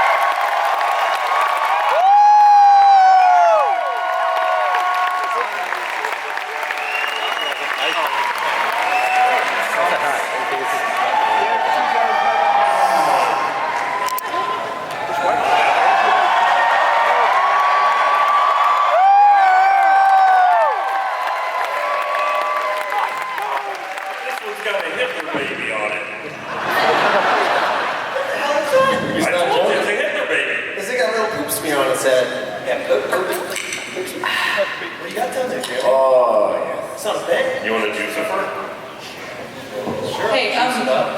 Got a Hitler baby on it. What the hell is that? I told you it's a Hitler baby. This thing got a little poop smear on its head. Yeah, poop. What do you got down there, Jeremy? Oh, yeah. It's not big. You want a juicifer? Sure. Hey,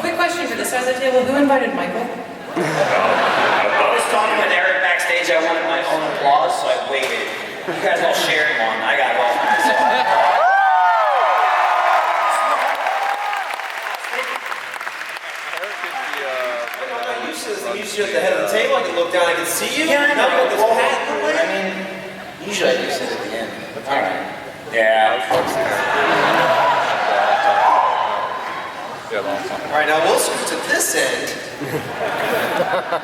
quick question for this side of the table. Who invited Michael? I was talking with Eric backstage. I wanted my own applause, so I waited. You guys all shared one. I got it all for myself. I'm used to you at the head of the table. I can look down. I can see you. Yeah, I know. Not with this hat. I mean, usually I do sit at the end. All right. Yeah. All right, now we'll scoot to this end.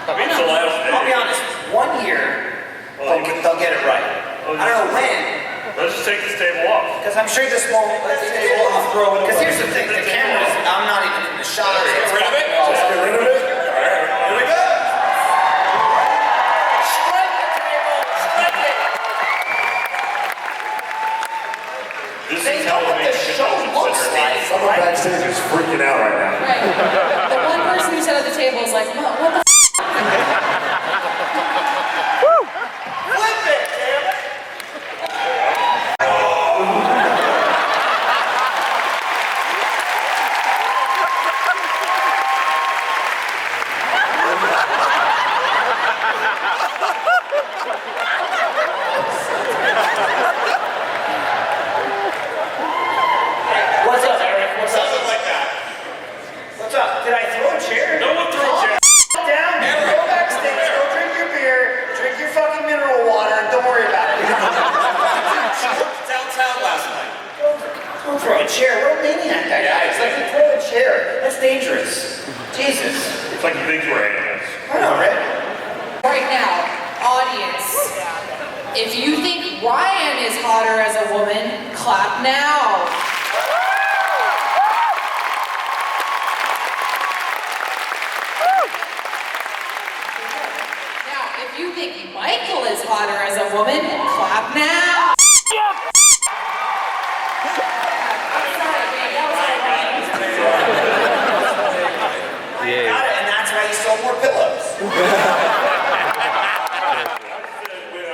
I'll be honest. 1 year, they'll get it right. I don't know when. Let's just take this table off. Because I'm sure this won't. Because here's the thing. The cameras. I'm not even in the shot. Get rid of it. Just get rid of it. All right. Here we go. This is how the show looks like. Someone backstage is freaking out right now. Right. The one person who sat at the table is like, what the f***? Flip it, damn it! a chair. What a maniac that guy is. Like, throw a chair. That's dangerous. Jesus. It's like things were animals. I know, right? Right now, audience, if you think Ryan is hotter as a woman, clap now. Now, if you think Michael is hotter as a woman, clap now. Yeah. Got it, and that's why you stole more pillows.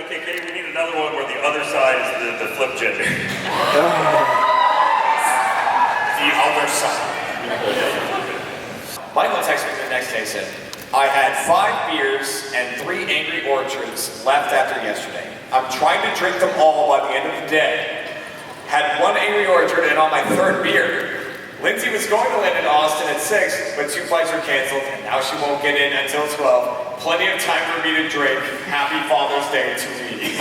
Okay, Katie, we need another one where the other side is the flip gender. The other side. Michael texted me the next day and said, I had 5 beers and 3 Angry Orchards left after yesterday. I'm trying to drink them all by the end of the day. Had 1 Angry Orchard and on my 3rd beer. Lindsay was going to land in Austin at 6, but 2 flights were canceled, and now she won't get in until 12. Plenty of time for me to drink. Happy Father's Day to me.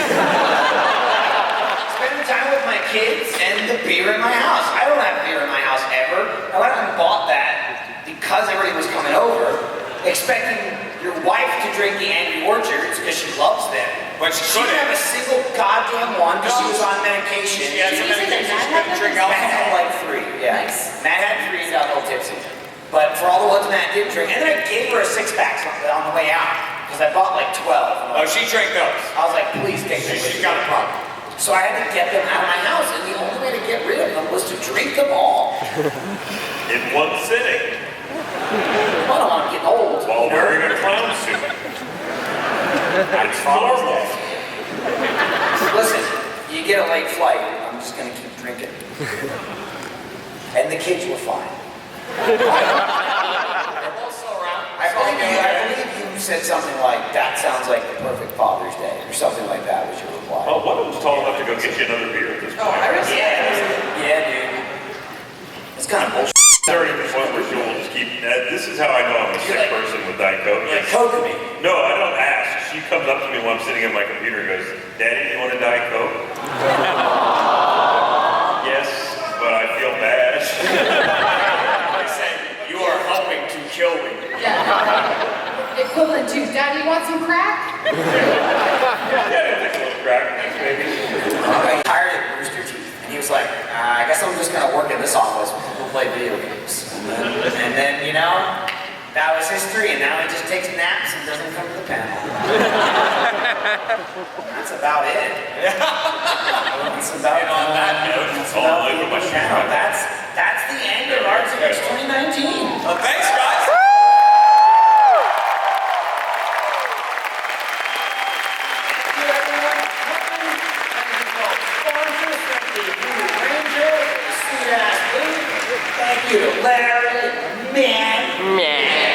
Spending time with my kids and the beer in my house. I don't have beer in my house ever. I went out and bought that because everybody was coming over, expecting your wife to drink the Angry Orchards because she loves them. But she didn't have a single goddamn one because she was on medication. She had some medication. She couldn't drink alcohol. Matt had like 3, yeah. Nice. Matt had 3 and got a little tipsy. But for all the ones Matt didn't drink, and then I gave her a 6-pack on the way out because I bought like 12. Oh, she drank those. I was like, please take them. She's got a problem. So I had to get them out of my house, and the only way to get rid of them was to drink them all. In one sitting. Well, I'm getting old. While wearing a clown suit. It's Father's Day. Listen, you get a late flight, I'm just gonna keep drinking. And the kids were fine. I believe you said something like, that sounds like the perfect Father's Day, or something like that was your reply. Oh, one of them's tall enough to go get you another beer at this point. Yeah, dude. It's kind of bullshit. 30 to the point where she'll just keep, this is how I know I'm a sick person with Diet Coke. Like Coke me? No, I don't ask. She comes up to me while I'm sitting at my computer and goes, Daddy, you want a Diet Coke? Yes, but I feel bad. I said, you are helping to kill me. Yeah. Equivalent to, Daddy, you want some crack? Yeah, take a little crack. Thanks, baby. I hired at Rooster Teeth, and he was like, I guess I'm just gonna work in this office. We'll play video games. And then, you know, that was history, and now he just takes naps and doesn't come to the panel. That's about it. That's about it. On that note, it's all over my channel. That's the end of RTX 2019. Well, thanks, guys. Thank you, Larry, man.